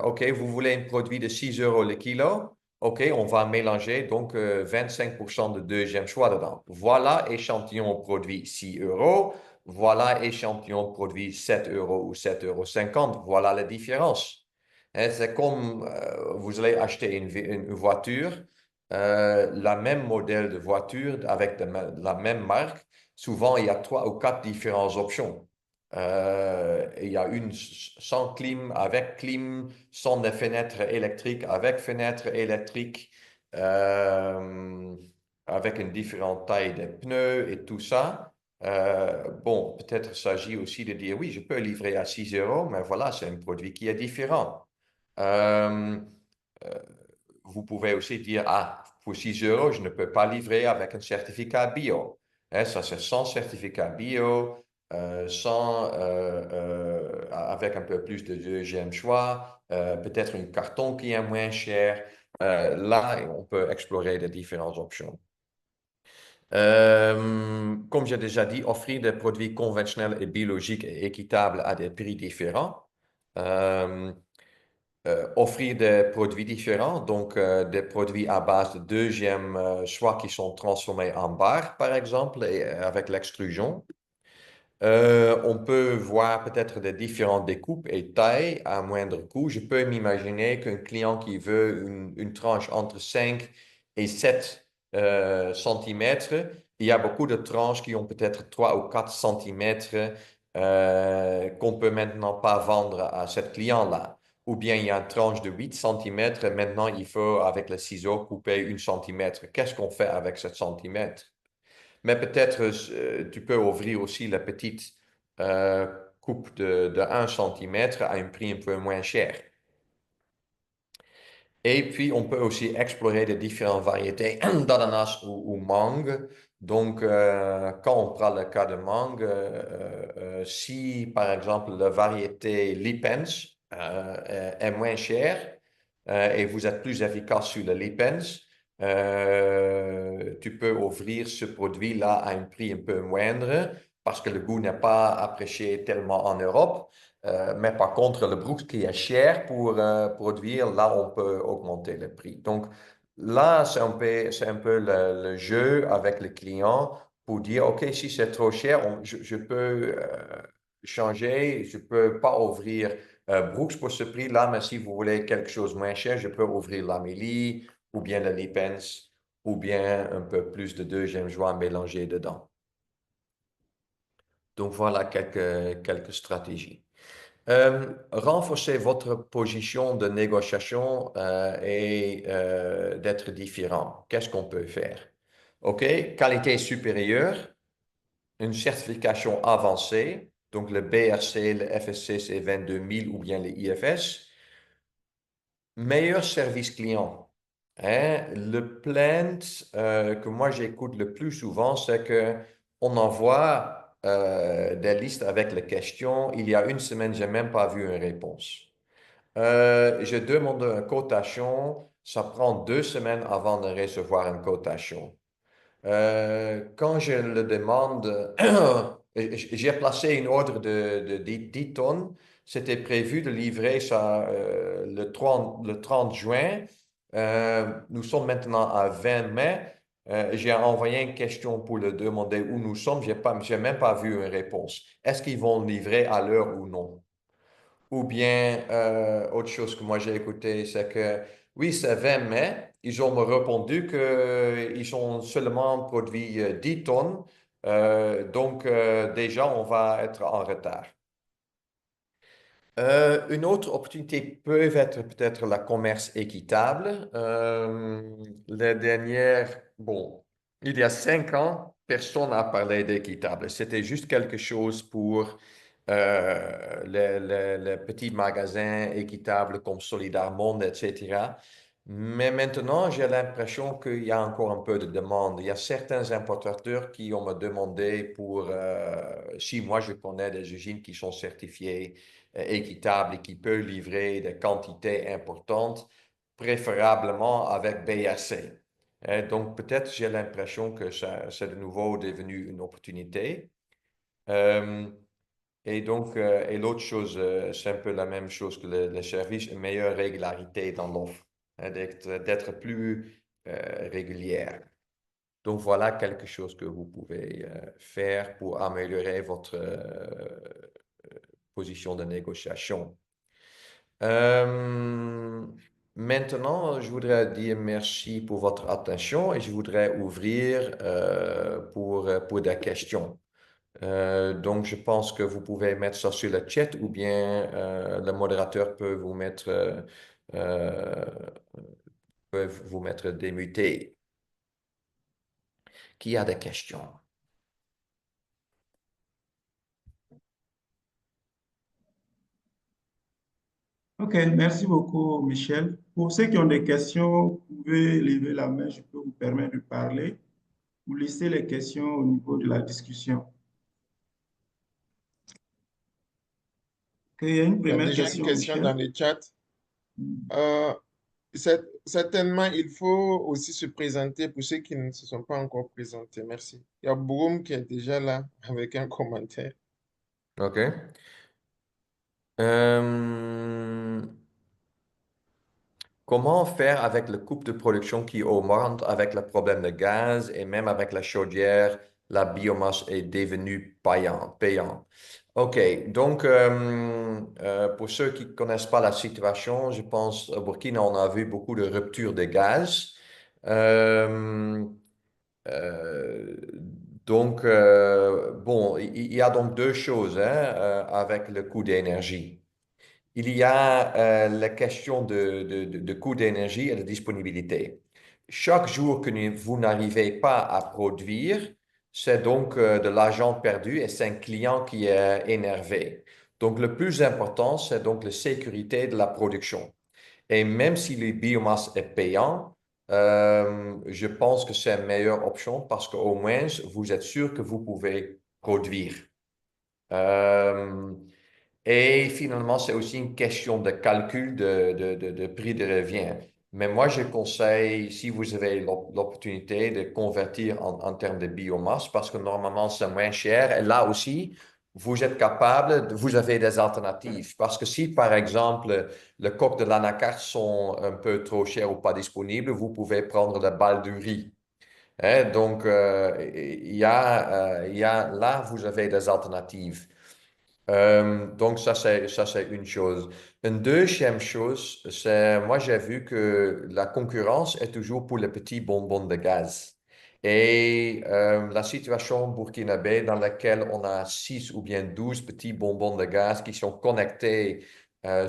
OK, vous voulez un produit de 6 euros le kilo? OK, on va mélanger donc 25% de deuxième choix dedans. Voilà échantillon produit 6 euros. Voilà échantillon produit 7 euros ou 7,50 €. Voilà la différence. Hein, c'est comme vous allez acheter une voiture, la même modèle de voiture avec la même marque. Souvent, il y a 3 ou 4 différentes options. Il y a une sans clim, avec clim, sans des fenêtres électriques, avec fenêtres électriques, euh, avec une différente taille des pneus et tout ça. Bon, peut-être il s'agit aussi de dire, oui, je peux livrer à 6 euros, mais voilà, c'est un produit qui est différent. Euh, euh, Vous pouvez aussi dire, ah, pour 6 euros, je ne peux pas livrer avec un certificat bio. Hein, ça, c'est sans certificat bio, avec un peu plus de deuxième choix, peut-être un carton qui est moins cher. Là, on peut explorer les différentes options. Comme j'ai déjà dit, offrir des produits conventionnels et biologiques et équitables à des prix différents. Euh, Offrir des produits différents, donc des produits à base de deuxième choix qui sont transformés en bar, par exemple, et, avec l'extrusion. On peut voir peut-être des différentes découpes et tailles à moindre coût. Je peux m'imaginer qu'un client qui veut une tranche entre 5 et 7 centimètres, il y a beaucoup de tranches qui ont peut-être 3 ou 4 centimètres qu'on peut maintenant pas vendre à ce client-là. Ou bien il y a une tranche de 8 centimètres, maintenant il faut avec le ciseau couper 1 centimètre. Qu'est-ce qu'on fait avec 7 centimètres? Mais peut-être tu peux ouvrir aussi la petite euh, coupe de 1 centimètre à un prix un peu moins cher. Et puis, on peut aussi explorer de différentes variétés d'ananas ou mangue. Donc, quand on prend le cas de mangue, si par exemple la variété Lipens, est moins cher et vous êtes plus efficace sur le Lipens, tu peux offrir ce produit-là à un prix un peu moindre parce que le goût n'est pas apprécié tellement en Europe. Mais par contre, le Brooks qui est cher pour produire, là, on peut augmenter le prix. Donc, là, c'est un peu le jeu avec le client pour dire, OK, si c'est trop cher, je peux changer, je peux pas ouvrir Brooks pour ce prix-là, mais si vous voulez quelque chose moins cher, je peux ouvrir l'Amélie ou bien le Lippens ou bien un peu plus de deuxième joie mélangé dedans. Donc voilà quelques stratégies. Renforcer votre position de négociation et d'être différent. Qu'est-ce qu'on peut faire? OK, qualité supérieure, une certification avancée, donc le BRC, le FSC 22000 ou bien les IFS. Meilleur service client. Hein? Le plaint que moi j'écoute le plus souvent, c'est que on envoie des listes avec les questions. Il y a une semaine, j'ai même pas vu une réponse. Je demande une cotation. Ça prend 2 semaines avant de recevoir une cotation. Quand je le demande, j'ai placé une ordre de 10 tonnes. C'était prévu de livrer ça le 30 juin. Nous sommes maintenant à 20 mai. J'ai envoyé une question pour le demander où nous sommes. J'ai même pas vu une réponse. Est-ce qu'ils vont livrer à l'heure ou non? Ou bien, autre chose que moi j'ai écouté, c'est que oui, c'est 20 mai. Ils ont me répondu qu'ils ont seulement produit 10 tonnes. Donc, déjà, on va être en retard. Une autre opportunité peut être peut-être la commerce équitable. La dernière, bon, il y a 5 ans, personne n'a parlé d'équitable. C'était juste quelque chose pour les petits magasins équitables comme Solidar Monde, etc. Mais maintenant, j'ai l'impression qu'il y a encore un peu de demande. Il y a certains importateurs qui ont me demandé pour, si moi je connais des usines qui sont certifiées équitable et qui peut livrer des quantités importantes, préférablement avec BRC. Donc, peut-être j'ai l'impression que c'est de nouveau devenu une opportunité. Euh, et donc, et l'autre chose, c'est un peu la même chose que le service, une meilleure régularité dans l'offre, hein, d'être plus régulière. Donc, voilà quelque chose que vous pouvez faire pour améliorer votre position de négociation. Euh, Maintenant, je voudrais dire merci pour votre attention et je voudrais ouvrir pour des questions. Donc, je pense que vous pouvez mettre ça sur le chat ou bien le modérateur euh, peut vous mettre démuté. Qui a des questions? OK, merci beaucoup, Michel. Pour ceux qui ont des questions, vous pouvez lever la main, je peux vous permettre de parler. Vous laissez les questions au niveau de la discussion. OK, il y a une Il y a première déjà une question, question dans Michel. le chat. Euh, Certainement, il faut aussi se présenter pour ceux qui ne se sont pas encore présentés. Merci. Il y a Broom qui est déjà là avec un commentaire. OK. Euh, Comment faire avec le coût de production qui augmente avec le problème de gaz et même avec la chaudière, la biomasse est devenue payant. OK, donc pour ceux qui ne connaissent pas la situation, je pense au Burkina, on a vu beaucoup de ruptures de gaz. Euh, euh, donc, bon, il y a donc deux choses hein, avec le coût d'énergie. Il y a la question de coût d'énergie et de disponibilité. Chaque jour que vous n'arrivez pas à produire, c'est donc de l'argent perdu et c'est un client qui est énervé. Donc, le plus important, c'est donc la sécurité de la production. Et même si le biomasse est payant, je pense que c'est une meilleure option parce qu'au moins, vous êtes sûr que vous pouvez produire. Euh, Et finalement, c'est aussi une question de calcul de prix de revient. Mais moi, je conseille, si vous avez l'opportunité de convertir en termes de biomasse, parce que normalement, c'est moins cher. Et là aussi, vous êtes capable, vous avez des alternatives. Parce que si, par exemple, le coq de l'anacarde sont un peu trop chers ou pas disponibles, vous pouvez prendre la balle du riz. Hein. Donc, là, vous avez des alternatives. Donc, ça, c'est une chose. Une deuxième chose, c'est, moi, j'ai vu que la concurrence est toujours pour les petits bonbons de gaz. Et la situation burkinabé dans laquelle on a 6 ou bien 12 petits bonbons de gaz qui sont connectés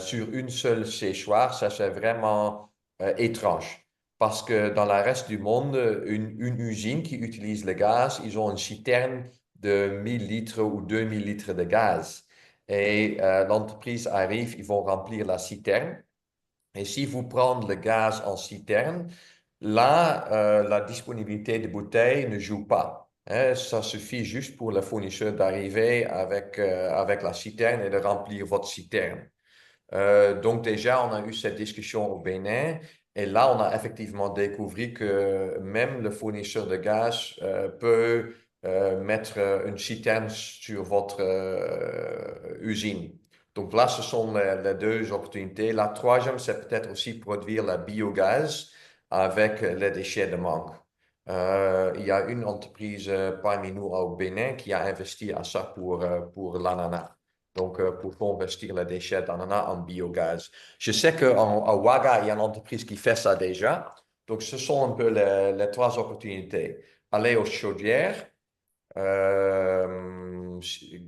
sur une seule séchoir, ça, c'est vraiment étrange. Parce que dans le reste du monde, une usine qui utilise le gaz, ils ont une citerne de 1000 litres ou 2000 litres de gaz. Et l'entreprise arrive, ils vont remplir la citerne. Et si vous prenez le gaz en citerne, là, la disponibilité de bouteilles ne joue pas. Hein. Ça suffit juste pour le fournisseur d'arriver avec la citerne et de remplir votre citerne. Donc déjà, on a eu cette discussion au Bénin et là, on a effectivement découvert que même le fournisseur de gaz peut mettre une citerne sur votre usine. Donc là, ce sont les deux opportunités. La troisième, c'est peut-être aussi produire la biogaz avec les déchets de mangue. Il y a une entreprise parmi nous au Bénin qui a investi à ça pour l'ananas. Donc, pour convertir les déchets d'ananas en biogaz. Je sais qu'à Ouaga, il y a une entreprise qui fait ça déjà. Donc, ce sont un peu les trois opportunités. Aller aux chaudières,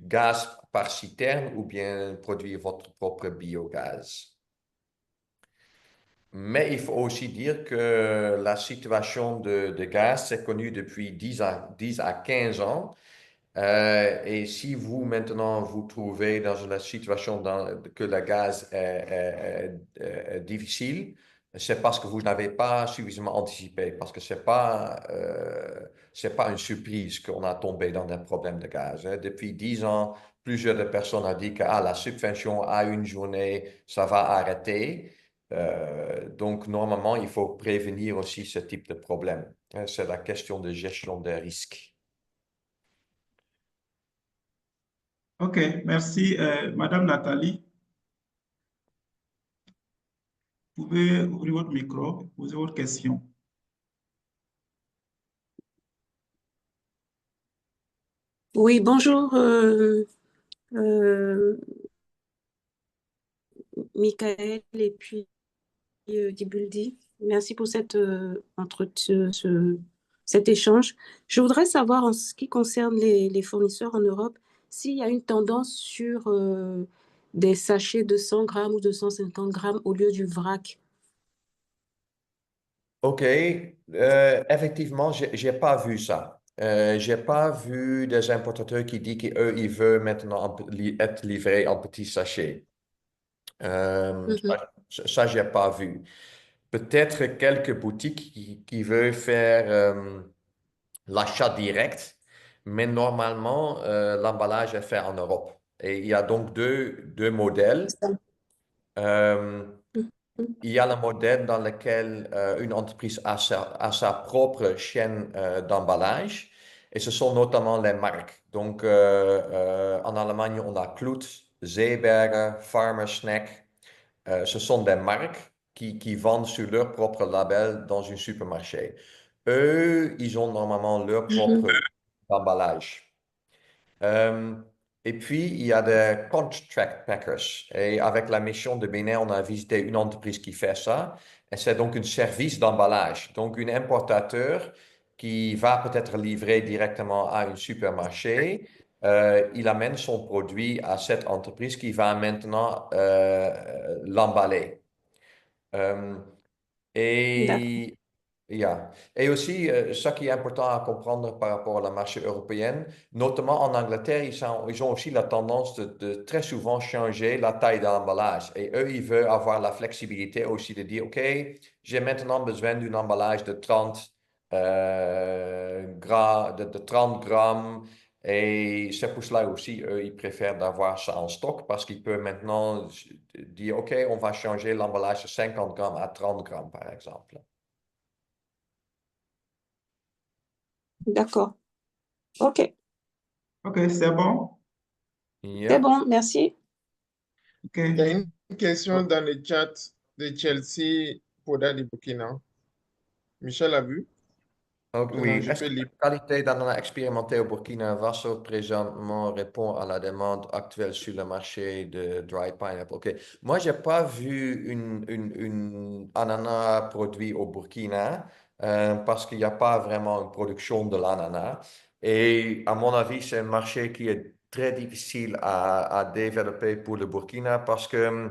gaz par citerne ou bien produire votre propre biogaz. Mais il faut aussi dire que la situation de gaz, c'est connu depuis 10 à 15 ans. Et si vous, maintenant, vous trouvez dans une situation que le gaz est difficile, c'est parce que vous n'avez pas suffisamment anticipé, parce que c'est pas une surprise qu'on a tombé dans un problème de gaz. Hein. Depuis 10 ans, plusieurs de personnes ont dit que la subvention à une journée, ça va arrêter. Donc, normalement, il faut prévenir aussi ce type de problème. Hein. C'est la question de gestion des risques. OK, merci. Madame Nathalie, vous pouvez ouvrir votre micro et poser votre question. Oui, bonjour, euh, Michael et puis Dibuldi. Merci pour cet échange. Je voudrais savoir, en ce qui concerne les fournisseurs en Europe, s'il y a une tendance sur des sachets de 100 grammes ou de 150 grammes au lieu du vrac. OK, effectivement, j'ai pas vu ça. J'ai pas vu des importateurs qui disent qu'eux, ils veulent maintenant être livrés en petits sachets. Mhm. Ça, j'ai pas vu. Peut-être quelques boutiques qui veulent faire l'achat direct, mais normalement, l'emballage est fait en Europe. Et il y a donc deux modèles. Euh, Mhm. Il y a le modèle dans lequel une entreprise a sa propre chaîne d'emballage et ce sont notamment les marques. Donc, en Allemagne, on a Klut, Seeberger, Farmer Snack. Ce sont des marques qui vendent sur leur propre label dans un supermarché. Eux, ils ont normalement leur Mhm. propre emballage. Euh, et puis, il y a des contract packers. Et avec la mission de Bénin, on a visité une entreprise qui fait ça. Et c'est donc un service d'emballage. Donc, un importateur qui va peut-être livrer directement à un supermarché. Il amène son produit à cette entreprise qui va maintenant l'emballer. Euh, D'accord. et Yeah. Et aussi, ce qui est important à comprendre par rapport à la marché européenne, notamment en Angleterre, ils ont aussi la tendance de très souvent changer la taille de l'emballage. Et eux, ils veulent avoir la flexibilité aussi de dire, OK, j'ai maintenant besoin d'un emballage de 30 grammes. Et c'est pour cela aussi, eux, ils préfèrent d'avoir ça en stock parce qu'ils peuvent maintenant dire, OK, on va changer l'emballage de 50 grammes à 30 grammes, par exemple. D'accord. OK. OK, c'est bon. C'est Yeah. bon, merci. OK. Il y a une question dans le chat de Chelsea Poda du Burkina. Michel a vu? Non, Oui, je est-ce peux que la lire. qualité d'ananas expérimentée au Burkina Faso présentement répond à la demande actuelle sur le marché de dried pineapple? OK. Moi, je n'ai pas vu une ananas produit au Burkina parce qu'il n'y a pas vraiment une production de l'ananas. Et à mon avis, c'est un marché qui est très difficile à développer pour le Burkina parce que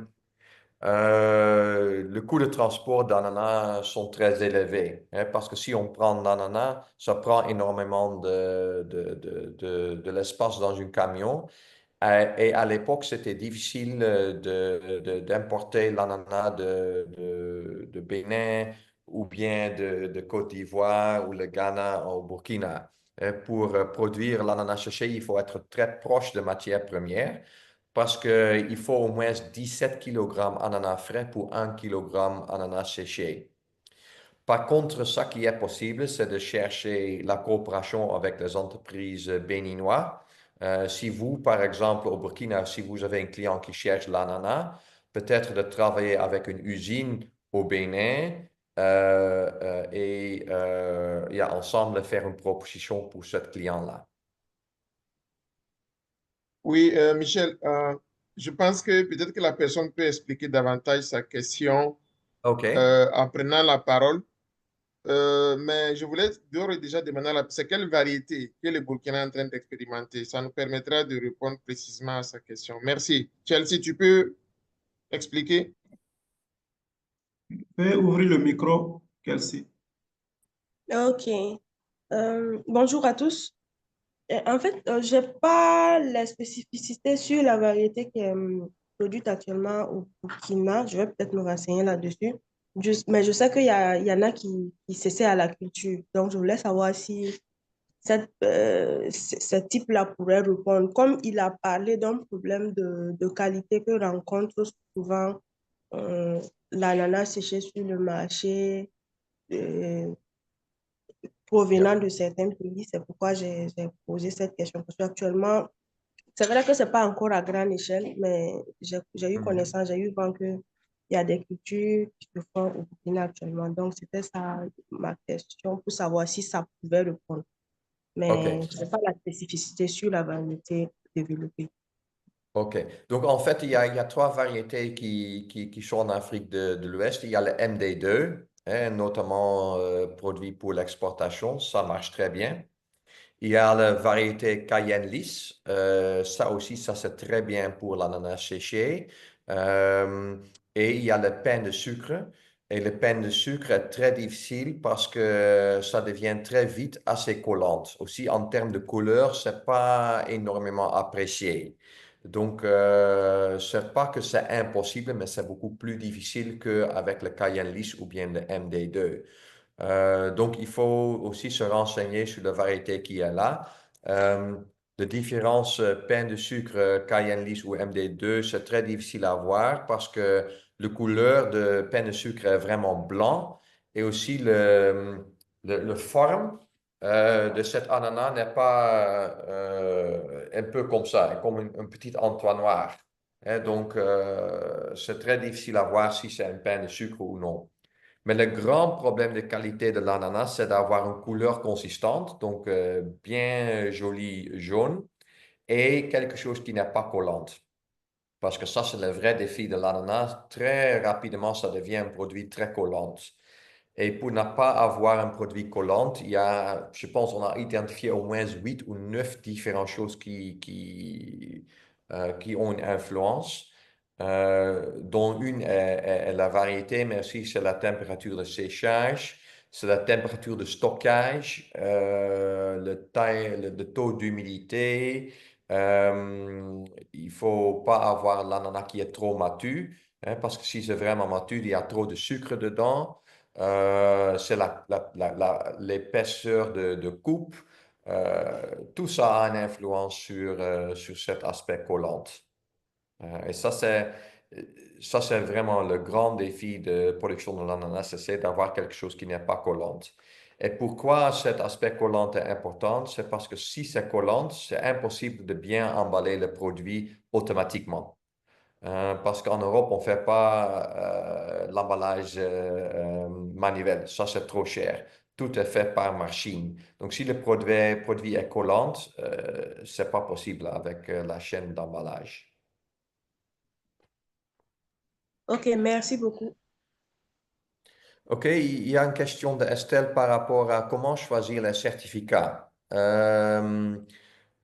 le coût de transport d'ananas sont très élevés, hein, parce que si on prend l'ananas, ça prend énormément de l'espace dans un camion. Et à l'époque, c'était difficile d'importer l'ananas de Bénin ou bien de Côte d'Ivoire ou le Ghana au Burkina. Pour produire l'ananas séché, il faut être très proche de matières premières parce qu'il faut au moins 17 kg ananas frais pour 1 kg ananas séché. Par contre, ce qui est possible, c'est de chercher la coopération avec les entreprises béninoises. Si vous, par exemple, au Burkina, si vous avez un client qui cherche l'ananas, peut-être de travailler avec une usine au Bénin et ensemble faire une proposition pour ce client-là. Oui, Michel, je pense que peut-être que la personne peut expliquer davantage sa question OK. en prenant la parole. Mais je voulais d'ores et déjà demander c'est quelle variété que le Burkina est en train d'expérimenter. Ça nous permettra de répondre précisément à sa question. Merci. Chelsea, tu peux expliquer? Fais ouvrir le micro, Kelsey. Ok. Bonjour à tous. En fait, j'ai pas la spécificité sur la variété qui est produite actuellement au Burkina. Je vais peut-être me renseigner là-dessus. Mais je sais il y en a qui s'essaient à la culture. Donc, je voulais savoir si ce type-là pourrait répondre. Comme il a parlé d'un problème de qualité que rencontre souvent euh, l'ananas séché sur le marché, euh, Yeah. provenant de certains pays. C'est pourquoi j'ai posé cette question. Parce qu'actuellement, c'est vrai que ce n'est pas encore à grande échelle, mais j'ai eu Mhm. connaissance, j'ai eu vent qu'il y a des cultures qui se font au Burkina actuellement. Donc, c'était ça ma question pour savoir si ça pouvait répondre. Mais OK. je n'ai pas la spécificité sur la variété développée. OK. Donc, en fait, il y a trois variétés qui sont en Afrique de l'Ouest. Il y a le MD2, hein, notamment produit pour l'exportation. Ça marche très bien. Il y a la variété Cayenne lisse. Ça aussi, ça c'est très bien pour l'ananas séché. Euh, et il y a le pain de sucre. Et le pain de sucre est très difficile parce que ça devient très vite assez collante. Aussi, en termes de couleur, c'est pas énormément apprécié. Donc, c'est pas que c'est impossible, mais c'est beaucoup plus difficile qu'avec le Cayenne lisse ou bien le MD2. Donc, il faut aussi se renseigner sur la variété qui est là. Euh, la différence pain de sucre Cayenne lisse ou MD2, c'est très difficile à voir parce que la couleur de pain de sucre est vraiment blanc et aussi le forme de cet ananas n'est pas un peu comme ça, comme un petit entonnoir. Hein, donc, c'est très difficile à voir si c'est un pain de sucre ou non. Mais le grand problème de qualité de l'ananas, c'est d'avoir une couleur consistante, donc bien joli jaune, et quelque chose qui n'est pas collante. Parce que ça, c'est le vrai défi de l'ananas. Très rapidement, ça devient un produit très collant. Et pour ne pas avoir un produit collant, il y a, je pense, on a identifié au moins 8 ou 9 différentes choses qui ont une influence, dont une est la variété, mais aussi c'est la température de séchage, c'est la température de stockage, le taux d'humidité. Il ne faut pas avoir l'ananas qui est trop mature, hein, parce que si c'est vraiment mature, il y a trop de sucre dedans. C'est l'épaisseur de coupe. tout ça a une influence sur cet aspect collant. Et ça, c'est vraiment le grand défi de production de l'ananas, c'est d'avoir quelque chose qui n'est pas collant. Et pourquoi cet aspect collant est important? C'est parce que si c'est collant, c'est impossible de bien emballer le produit automatiquement. Parce qu'en Europe, on ne fait pas l'emballage manuel. Ça, c'est trop cher. Tout est fait par machine. Donc, si le produit est collant, ce n'est pas possible avec la chaîne d'emballage. Ok, merci beaucoup. OK, il y a une question de Estelle par rapport à comment choisir les certificats.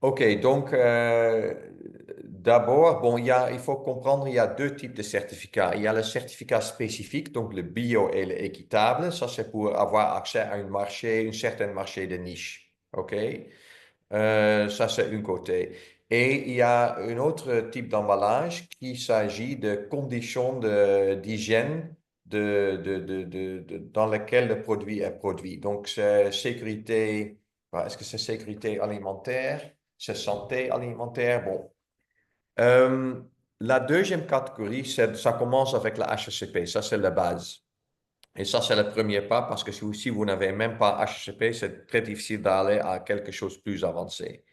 OK, donc d'abord, bon, il faut comprendre, il y a deux types de certificats. Il y a le certificat spécifique, donc le bio et l'équitable. Ça, c'est pour avoir accès à un certain marché de niche. OK? Ça, c'est un côté. Et il y a un autre type d'emballage qui s'agit de conditions d'hygiène dans lesquelles le produit est produit. Donc, c'est sécurité, est-ce que c'est sécurité alimentaire? C'est santé alimentaire? Bon. Euh, la deuxième catégorie, ça commence avec la HACCP. Ça, c'est la base. Et ça, c'est le premier pas parce que si vous n'avez même pas HACCP, c'est très difficile d'aller à quelque chose de plus avancé.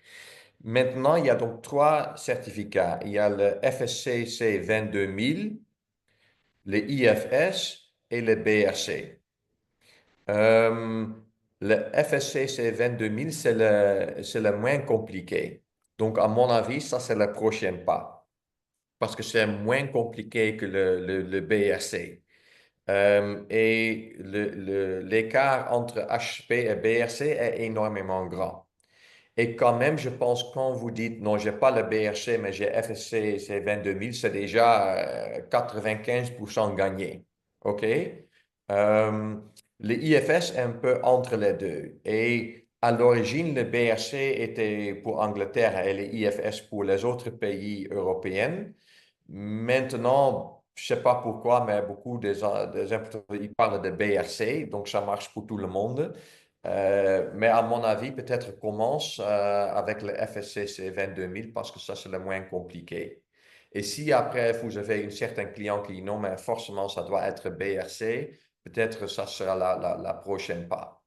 Maintenant, il y a donc trois certificats. Il y a le FSCC 22000, le IFS et le BRC. Euh, le FSCC 22000, c'est le moins compliqué. Donc, à mon avis, ça, c'est le prochain pas parce que c'est moins compliqué que le BRC. Et l'écart entre HP et BRC est énormément grand. Et quand même, je pense, quand vous dites, non, j'ai pas le BRC, mais j'ai FSC, c'est 22 000, c'est déjà 95% gagné. OK? Le IFS est un peu entre les deux. Et à l'origine, le BRC était pour Angleterre et le IFS pour les autres pays européens. Maintenant, je sais pas pourquoi, mais beaucoup des importateurs, ils parlent de BRC, donc ça marche pour tout le monde. Mais à mon avis, peut-être commence avec le FSCC 22000 parce que ça, c'est le moins compliqué. Et si après, vous avez un certain client qui dit non, mais forcément, ça doit être BRC, peut-être ça sera la prochaine pas.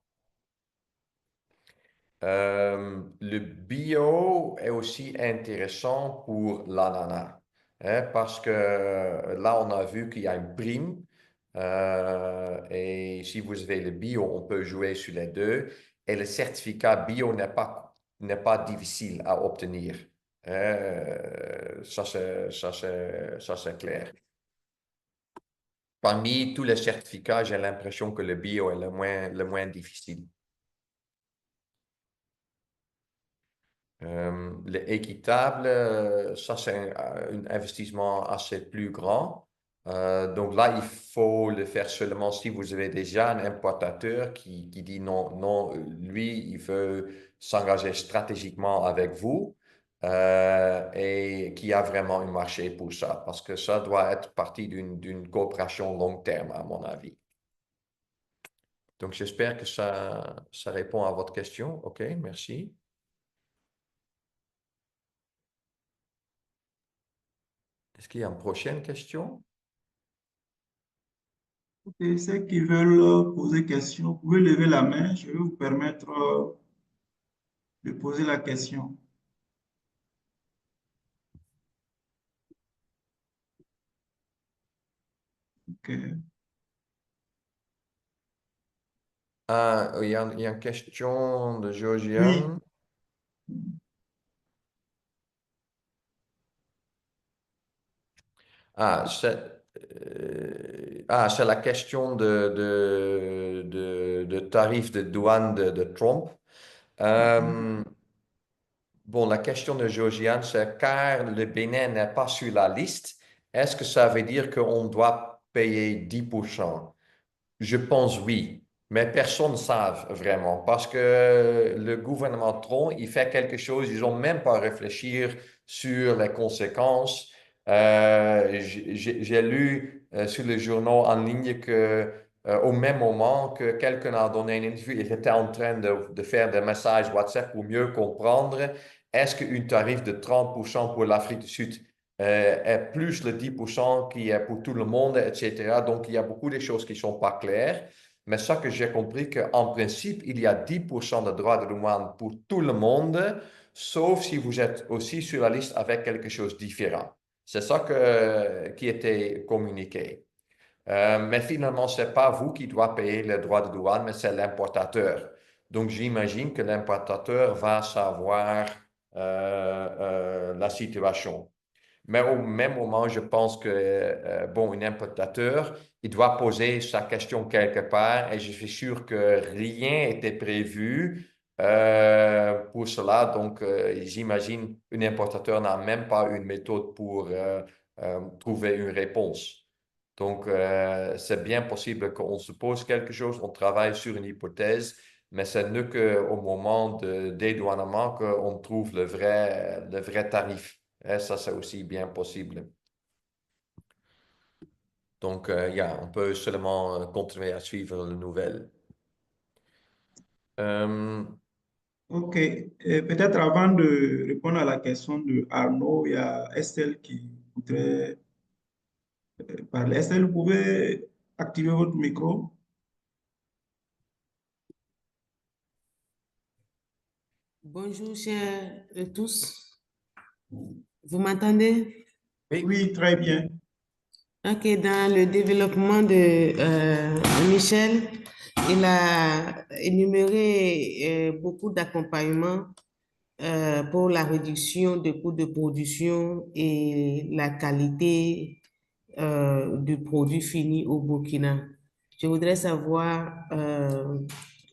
Le bio est aussi intéressant pour l'ananas, hein, parce que là, on a vu qu'il y a une prime. Et si vous avez le bio, on peut jouer sur les deux. Et le certificat bio n'est pas difficile à obtenir. Ça, c'est clair. Parmi tous les certificats, j'ai l'impression que le bio est le moins difficile. L'équitable, ça c'est un investissement assez plus grand. Donc là, il faut le faire seulement si vous avez déjà un importateur qui dit non, non, lui, il veut s'engager stratégiquement avec vous et qui a vraiment un marché pour ça, parce que ça doit être partie d'une coopération long terme, à mon avis. Donc j'espère que ça répond à votre question. OK, merci. Est-ce qu'il y a une prochaine question? Ok, ceux qui veulent poser question, vous pouvez lever la main. Je vais vous permettre de poser la question. Ok. Ah, il y a une question de Oui. Georgiane. Ah, c'est la question de tarif de douane de Trump. Euh, bon, la question de Georgiane, c'est car le Bénin n'est pas sur la liste, est-ce que ça veut dire qu'on doit payer 10%? Je pense oui, mais personne ne sait vraiment parce que le gouvernement Trump, il fait quelque chose, ils n'ont même pas réfléchi sur les conséquences. J'ai lu sur les journaux en ligne que au même moment que quelqu'un a donné une interview, il était en train de faire des messages WhatsApp pour mieux comprendre est-ce qu'un tarif de 30% pour l'Afrique du Sud est plus le 10% qui est pour tout le monde, etc. Donc, il y a beaucoup de choses qui ne sont pas claires. Mais ça que j'ai compris qu'en principe, il y a 10% de droits de douane pour tout le monde, sauf si vous êtes aussi sur la liste avec quelque chose de différent. C'est ça qui était communiqué. Mais finalement, ce n'est pas vous qui doit payer les droits de douane, mais c'est l'importateur. Donc, j'imagine que l'importateur va savoir la situation. Mais au même moment, je pense que, bon, un importateur, il doit poser sa question quelque part et je suis sûr que rien n'était prévu pour cela. Donc, j'imagine un importateur n'a même pas une méthode pour trouver une réponse. Donc, c'est bien possible qu'on se pose quelque chose, on travaille sur une hypothèse, mais c'est ne qu'au moment de dédouanement qu'on trouve le vrai tarif. Et ça, c'est aussi bien possible. Donc, on peut seulement continuer à suivre les nouvelles. OK. Peut-être avant de répondre à la question de Arnaud, il y a Estelle qui voudrait parler. Estelle, vous pouvez activer votre micro? Bonjour, chers tous. Vous m'entendez? Oui. Oui, très bien. Ok, dans le développement de Michel, il a énuméré beaucoup d'accompagnements pour la réduction des coûts de production et la qualité du produit fini au Burkina. Je voudrais savoir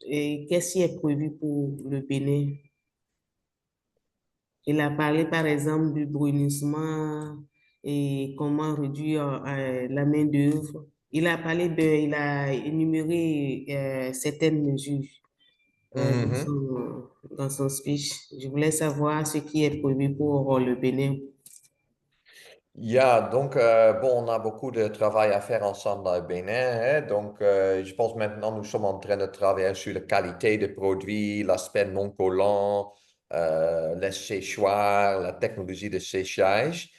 qu'est-ce qui est prévu pour le Bénin. Il a parlé par exemple du brunissement et comment réduire la main-d'œuvre. Il a énuméré certaines mesures Mhm. dans son speech. Je voulais savoir ce qui est prévu pour le Bénin. Donc, bon, on a beaucoup de travail à faire ensemble au Bénin. Hein. Donc, je pense maintenant nous sommes en train de travailler sur la qualité des produits, l'aspect non collant, les séchoirs, la technologie de séchage.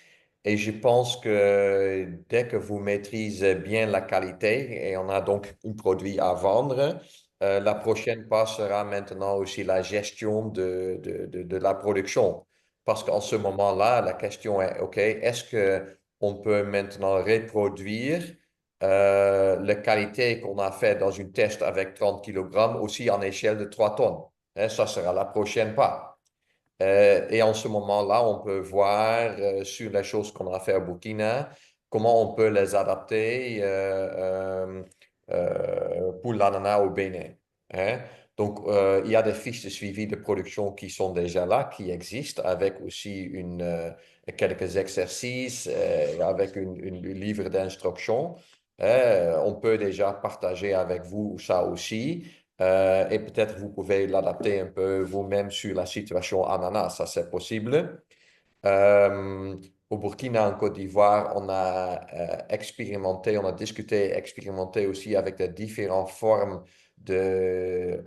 Et je pense que dès que vous maîtrisez bien la qualité et on a donc un produit à vendre, la prochaine pas sera maintenant aussi la gestion de la production. Parce qu'en ce moment-là, la question est, OK, est-ce qu'on peut maintenant reproduire la qualité qu'on a fait dans une test avec 30 kg aussi en échelle de 3 tonnes? Hein, ça sera la prochaine pas. Et en ce moment-là, on peut voir sur les choses qu'on a fait à Burkina, comment on peut les adapter pour l'ananas au Bénin. Hein. Donc, il y a des fiches de suivi de production qui sont déjà là, qui existent, avec aussi quelques exercices, avec une livre d'instructions. On peut déjà partager avec vous ça aussi. Et peut-être vous pouvez l'adapter un peu vous-même sur la situation ananas, ça c'est possible. Euh, Au Burkina, en Côte d'Ivoire, on a expérimenté, on a discuté, expérimenté aussi avec de différentes formes de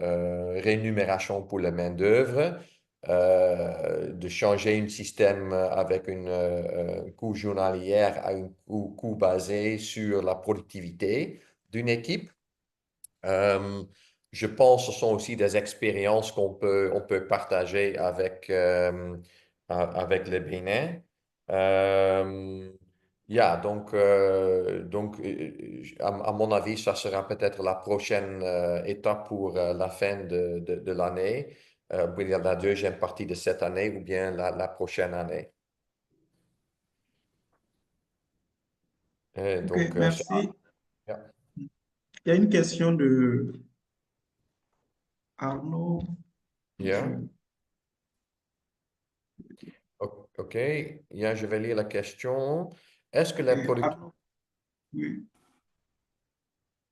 rémunération pour la main-d'œuvre, de changer un système avec un coût journalier à un coût basé sur la productivité d'une équipe. Euh, je pense que ce sont aussi des expériences on peut partager avec le Bénin. Euh, à mon avis, ça sera peut-être la prochaine étape pour la fin de l'année, ou bien la deuxième partie de cette année ou bien la prochaine année. OK, merci. Yeah. Il y a une question de Arnaud. Yeah. OK. Je vais lire la question. Est-ce que les producteurs Arnaud, oui.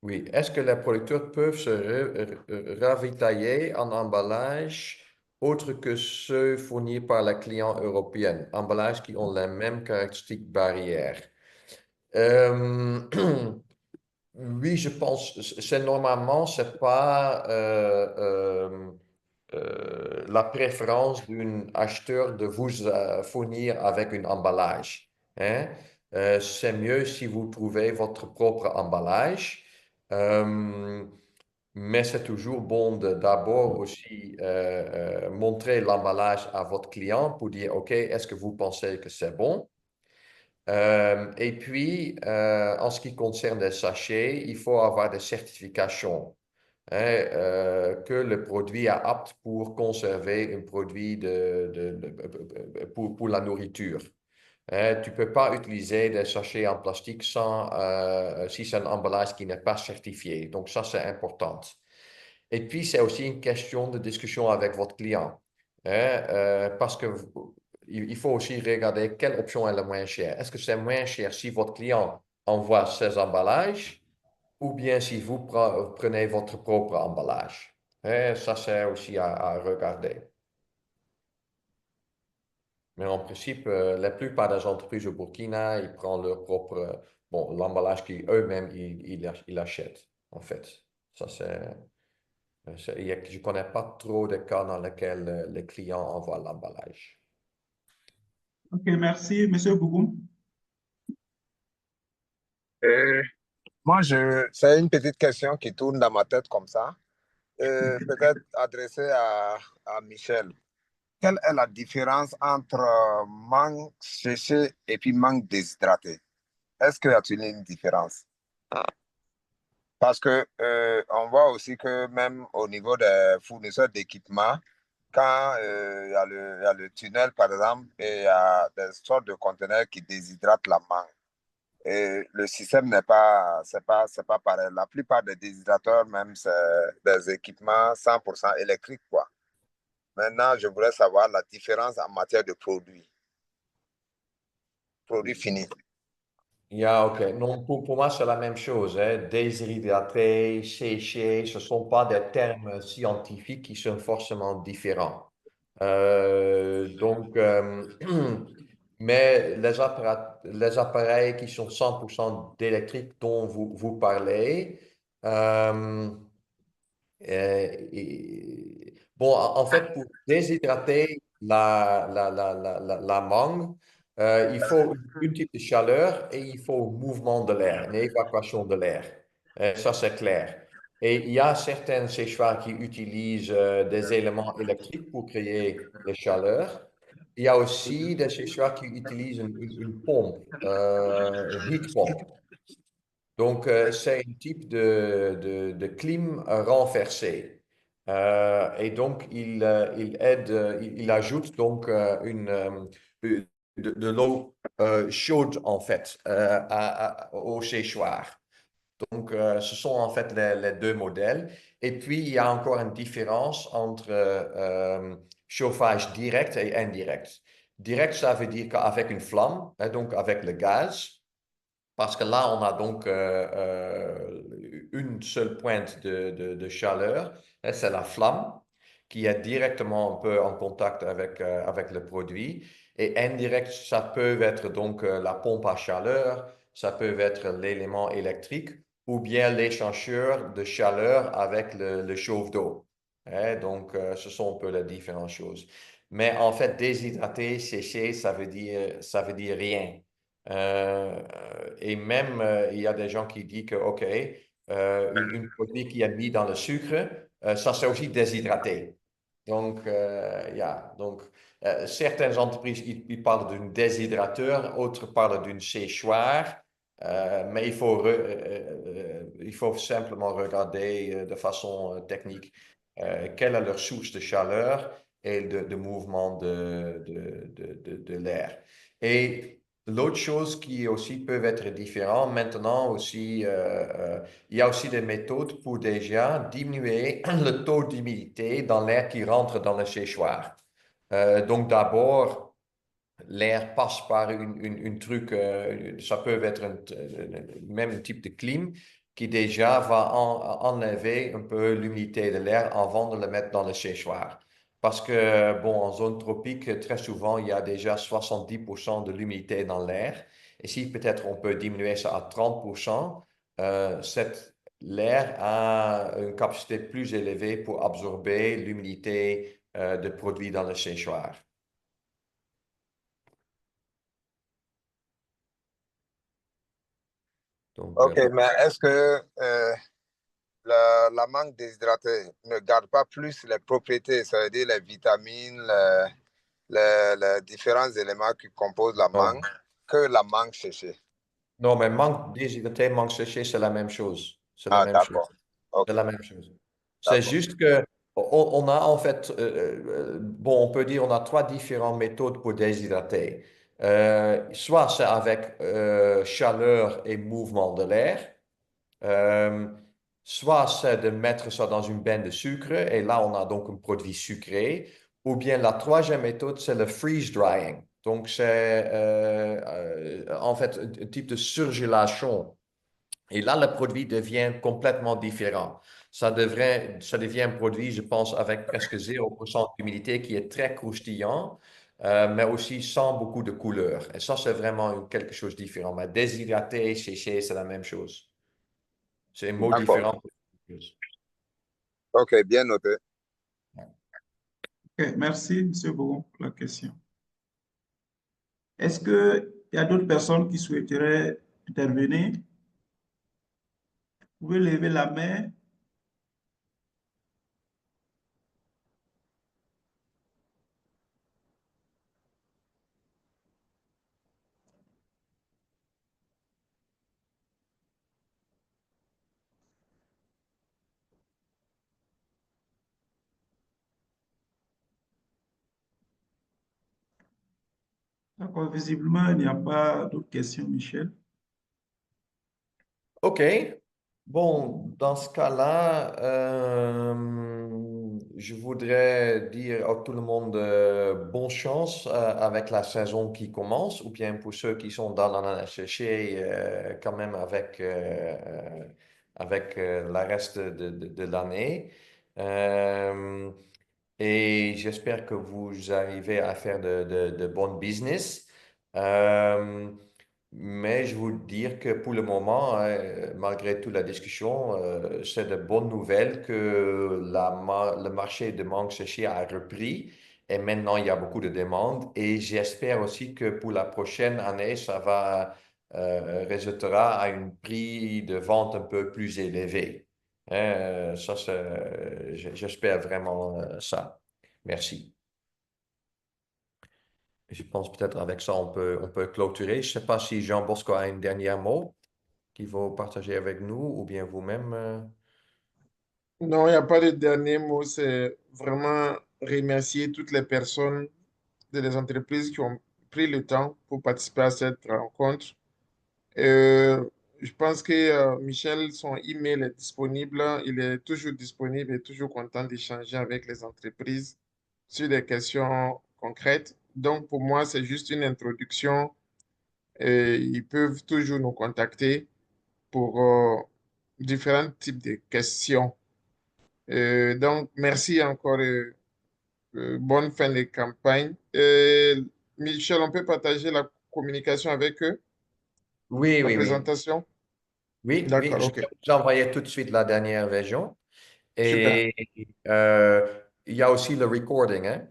Oui. Est-ce que les producteurs peuvent se ravitailler en emballage autre que ceux fournis par la client européenne, emballages qui ont les mêmes caractéristiques barrières? Euh, Oui, je pense, c'est normalement, c'est pas la préférence d'un acheteur de vous fournir avec un emballage, hein. C'est mieux si vous trouvez votre propre emballage. Euh, mais c'est toujours bon de d'abord aussi montrer l'emballage à votre client pour dire, OK, est-ce que vous pensez que c'est bon? Et puis, en ce qui concerne les sachets, il faut avoir des certifications, hein, que le produit est apte pour conserver un produit pour la nourriture. Tu ne peux pas utiliser des sachets en plastique si c'est un emballage qui n'est pas certifié. Donc, ça, c'est important. Et puis, c'est aussi une question de discussion avec votre client, hein, parce que il faut aussi regarder quelle option est la moins chère. Est-ce que c'est moins cher si votre client envoie ses emballages ou bien si vous prenez votre propre emballage? Hein, ça, c'est aussi à regarder. Mais en principe, la plupart des entreprises au Burkina, ils prennent leur propre, bon, l'emballage qu'eux-mêmes, ils achètent, en fait. Ça, je ne connais pas trop de cas dans lesquels les clients envoient l'emballage. Ok, merci, Monsieur Bougou. Euh, c'est une petite question qui tourne dans ma tête comme ça, peut-être adressée à Michel. Quelle est la différence entre mangue séché et puis mangue déshydraté? Est-ce qu'il y a une différence? Parce que on voit aussi que même au niveau des fournisseurs d'équipements, quand il y a le tunnel, par exemple, et il y a des sortes de conteneurs qui déshydratent la mangue. Et le système c'est pas pareil. La plupart des déshydrateurs, même, c'est des équipements 100% électriques, quoi. Maintenant, je voudrais savoir la différence en matière de produits finis. Yeah, ok. Non, pour moi, c'est la même chose, hein. Déshydraté, séché, ce ne sont pas des termes scientifiques qui sont forcément différents. Donc, mais les appareils qui sont 100% d'électrique dont vous parlez, euh, bon, en fait, pour déshydrater la mangue, il faut une type de chaleur et il faut mouvement de l'air, une évacuation de l'air. Ça, c'est clair. Et il y a certains séchoirs qui utilisent des éléments électriques pour créer la chaleur. Il y a aussi des séchoirs qui utilisent une pompe, heat pump. Donc, c'est un type de clim renversé. Et donc, il ajoute donc de l'eau chaude, en fait, au séchoir. Donc, ce sont en fait les deux modèles. Et puis, il y a encore une différence entre chauffage direct et indirect. Direct, ça veut dire qu'avec une flamme, hein, donc avec le gaz, parce que là, on a donc une seule pointe de chaleur, hein, c'est la flamme qui est directement un peu en contact avec le produit. Et indirect, ça peut être donc la pompe à chaleur, ça peut être l'élément électrique ou bien l'échangeur de chaleur avec le chauffe-d'eau. Hein, donc, ce sont un peu les différentes choses. Mais en fait, déshydrater, sécher, ça veut dire rien. Euh, et même, il y a des gens qui disent que, OK, une produit qui est mis dans le sucre, ça c'est aussi déshydraté. Donc, donc certaines entreprises, ils parlent d'un déshydrateur, autres parlent d'une séchoir, mais il faut simplement regarder de façon technique quelle est leur source de chaleur et de mouvement de l'air. Et l'autre chose qui aussi peuvent être différentes, maintenant aussi, il y a aussi des méthodes pour déjà diminuer le taux d'humidité dans l'air qui rentre dans le séchoir. Donc d'abord, l'air passe par une truc, ça peut être même un type de clim qui déjà va enlever un peu l'humidité de l'air avant de le mettre dans le séchoir. Parce que, bon, en zone tropique, très souvent, il y a déjà 70% de l'humidité dans l'air. Et si peut-être on peut diminuer ça à 30%, l'air a une capacité plus élevée pour absorber l'humidité de produits dans le séchoir. Donc, OK, mais est-ce que la mangue déshydratée ne garde pas plus les propriétés, ça veut dire les vitamines, les différents éléments qui composent la non. mangue, que la mangue séchée? Non, mais mangue déshydraté, mangue séchée, c'est la même chose. C'est la Ah, même chose. d'accord. OK, C'est la même chose. C'est d'accord. juste que on a en fait, bon, on peut dire on a trois différentes méthodes pour déshydrater. Soit c'est avec chaleur et mouvement de l'air, euh, soit c'est de mettre ça dans une benne de sucre et là on a donc un produit sucré, ou bien la troisième méthode c'est le freeze drying. Donc c'est en fait un type de surgélation. Et là, le produit devient complètement différent. Ça devient un produit, je pense, avec presque 0% d'humidité qui est très croustillant, mais aussi sans beaucoup de couleur. Et ça, c'est vraiment quelque chose de différent. Mais déshydraté, séché, c'est la même chose. C'est un mot D'accord. différent. OK, bien noté. Ok, merci, M. Bogon, pour la question. Est-ce qu'il y a d'autres personnes qui souhaiteraient intervenir? Vous pouvez lever la main. D'accord, visiblement, il n'y a pas d'autres questions, Michel. OK. Bon, dans ce cas-là, je voudrais dire à tout le monde bonne chance avec la saison qui commence, ou bien pour ceux qui sont dans l'ananas séché, quand même avec le reste de l'année. Euh, et j'espère que vous arrivez à faire de bons business. Euh, mais je vous dire que pour le moment, malgré toute la discussion, c'est de bonnes nouvelles que le marché de mangue séchée a repris et maintenant il y a beaucoup de demandes et j'espère aussi que pour la prochaine année, ça va résultera à un prix de vente un peu plus élevé. Ça, j'espère vraiment ça. Merci. Je pense peut-être avec ça, on peut clôturer. Je ne sais pas si Jean Bosco a un dernier mot qu'il faut partager avec nous ou bien vous-même. Non, il n'y a pas de dernier mot. C'est vraiment remercier toutes les personnes les entreprises qui ont pris le temps pour participer à cette rencontre. Euh, je pense que Michel, son email est disponible. Il est toujours disponible et toujours content d'échanger avec les entreprises sur des questions concrètes. Donc, pour moi, c'est juste une introduction. Et ils peuvent toujours nous contacter pour différents types de questions. Donc, merci encore. Bonne fin de campagne. Michel, on peut partager la communication avec eux, Oui, la oui, oui. présentation? Oui, oui. D'accord, Je ok. vais vous envoyer tout de suite la dernière version. Super. Et euh, il y a aussi le recording, hein?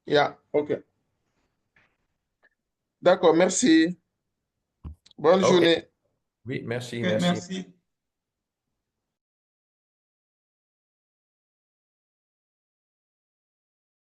Yeah, ok. D'accord, merci. Bonne OK. journée. Oui, merci, Ok, merci. merci.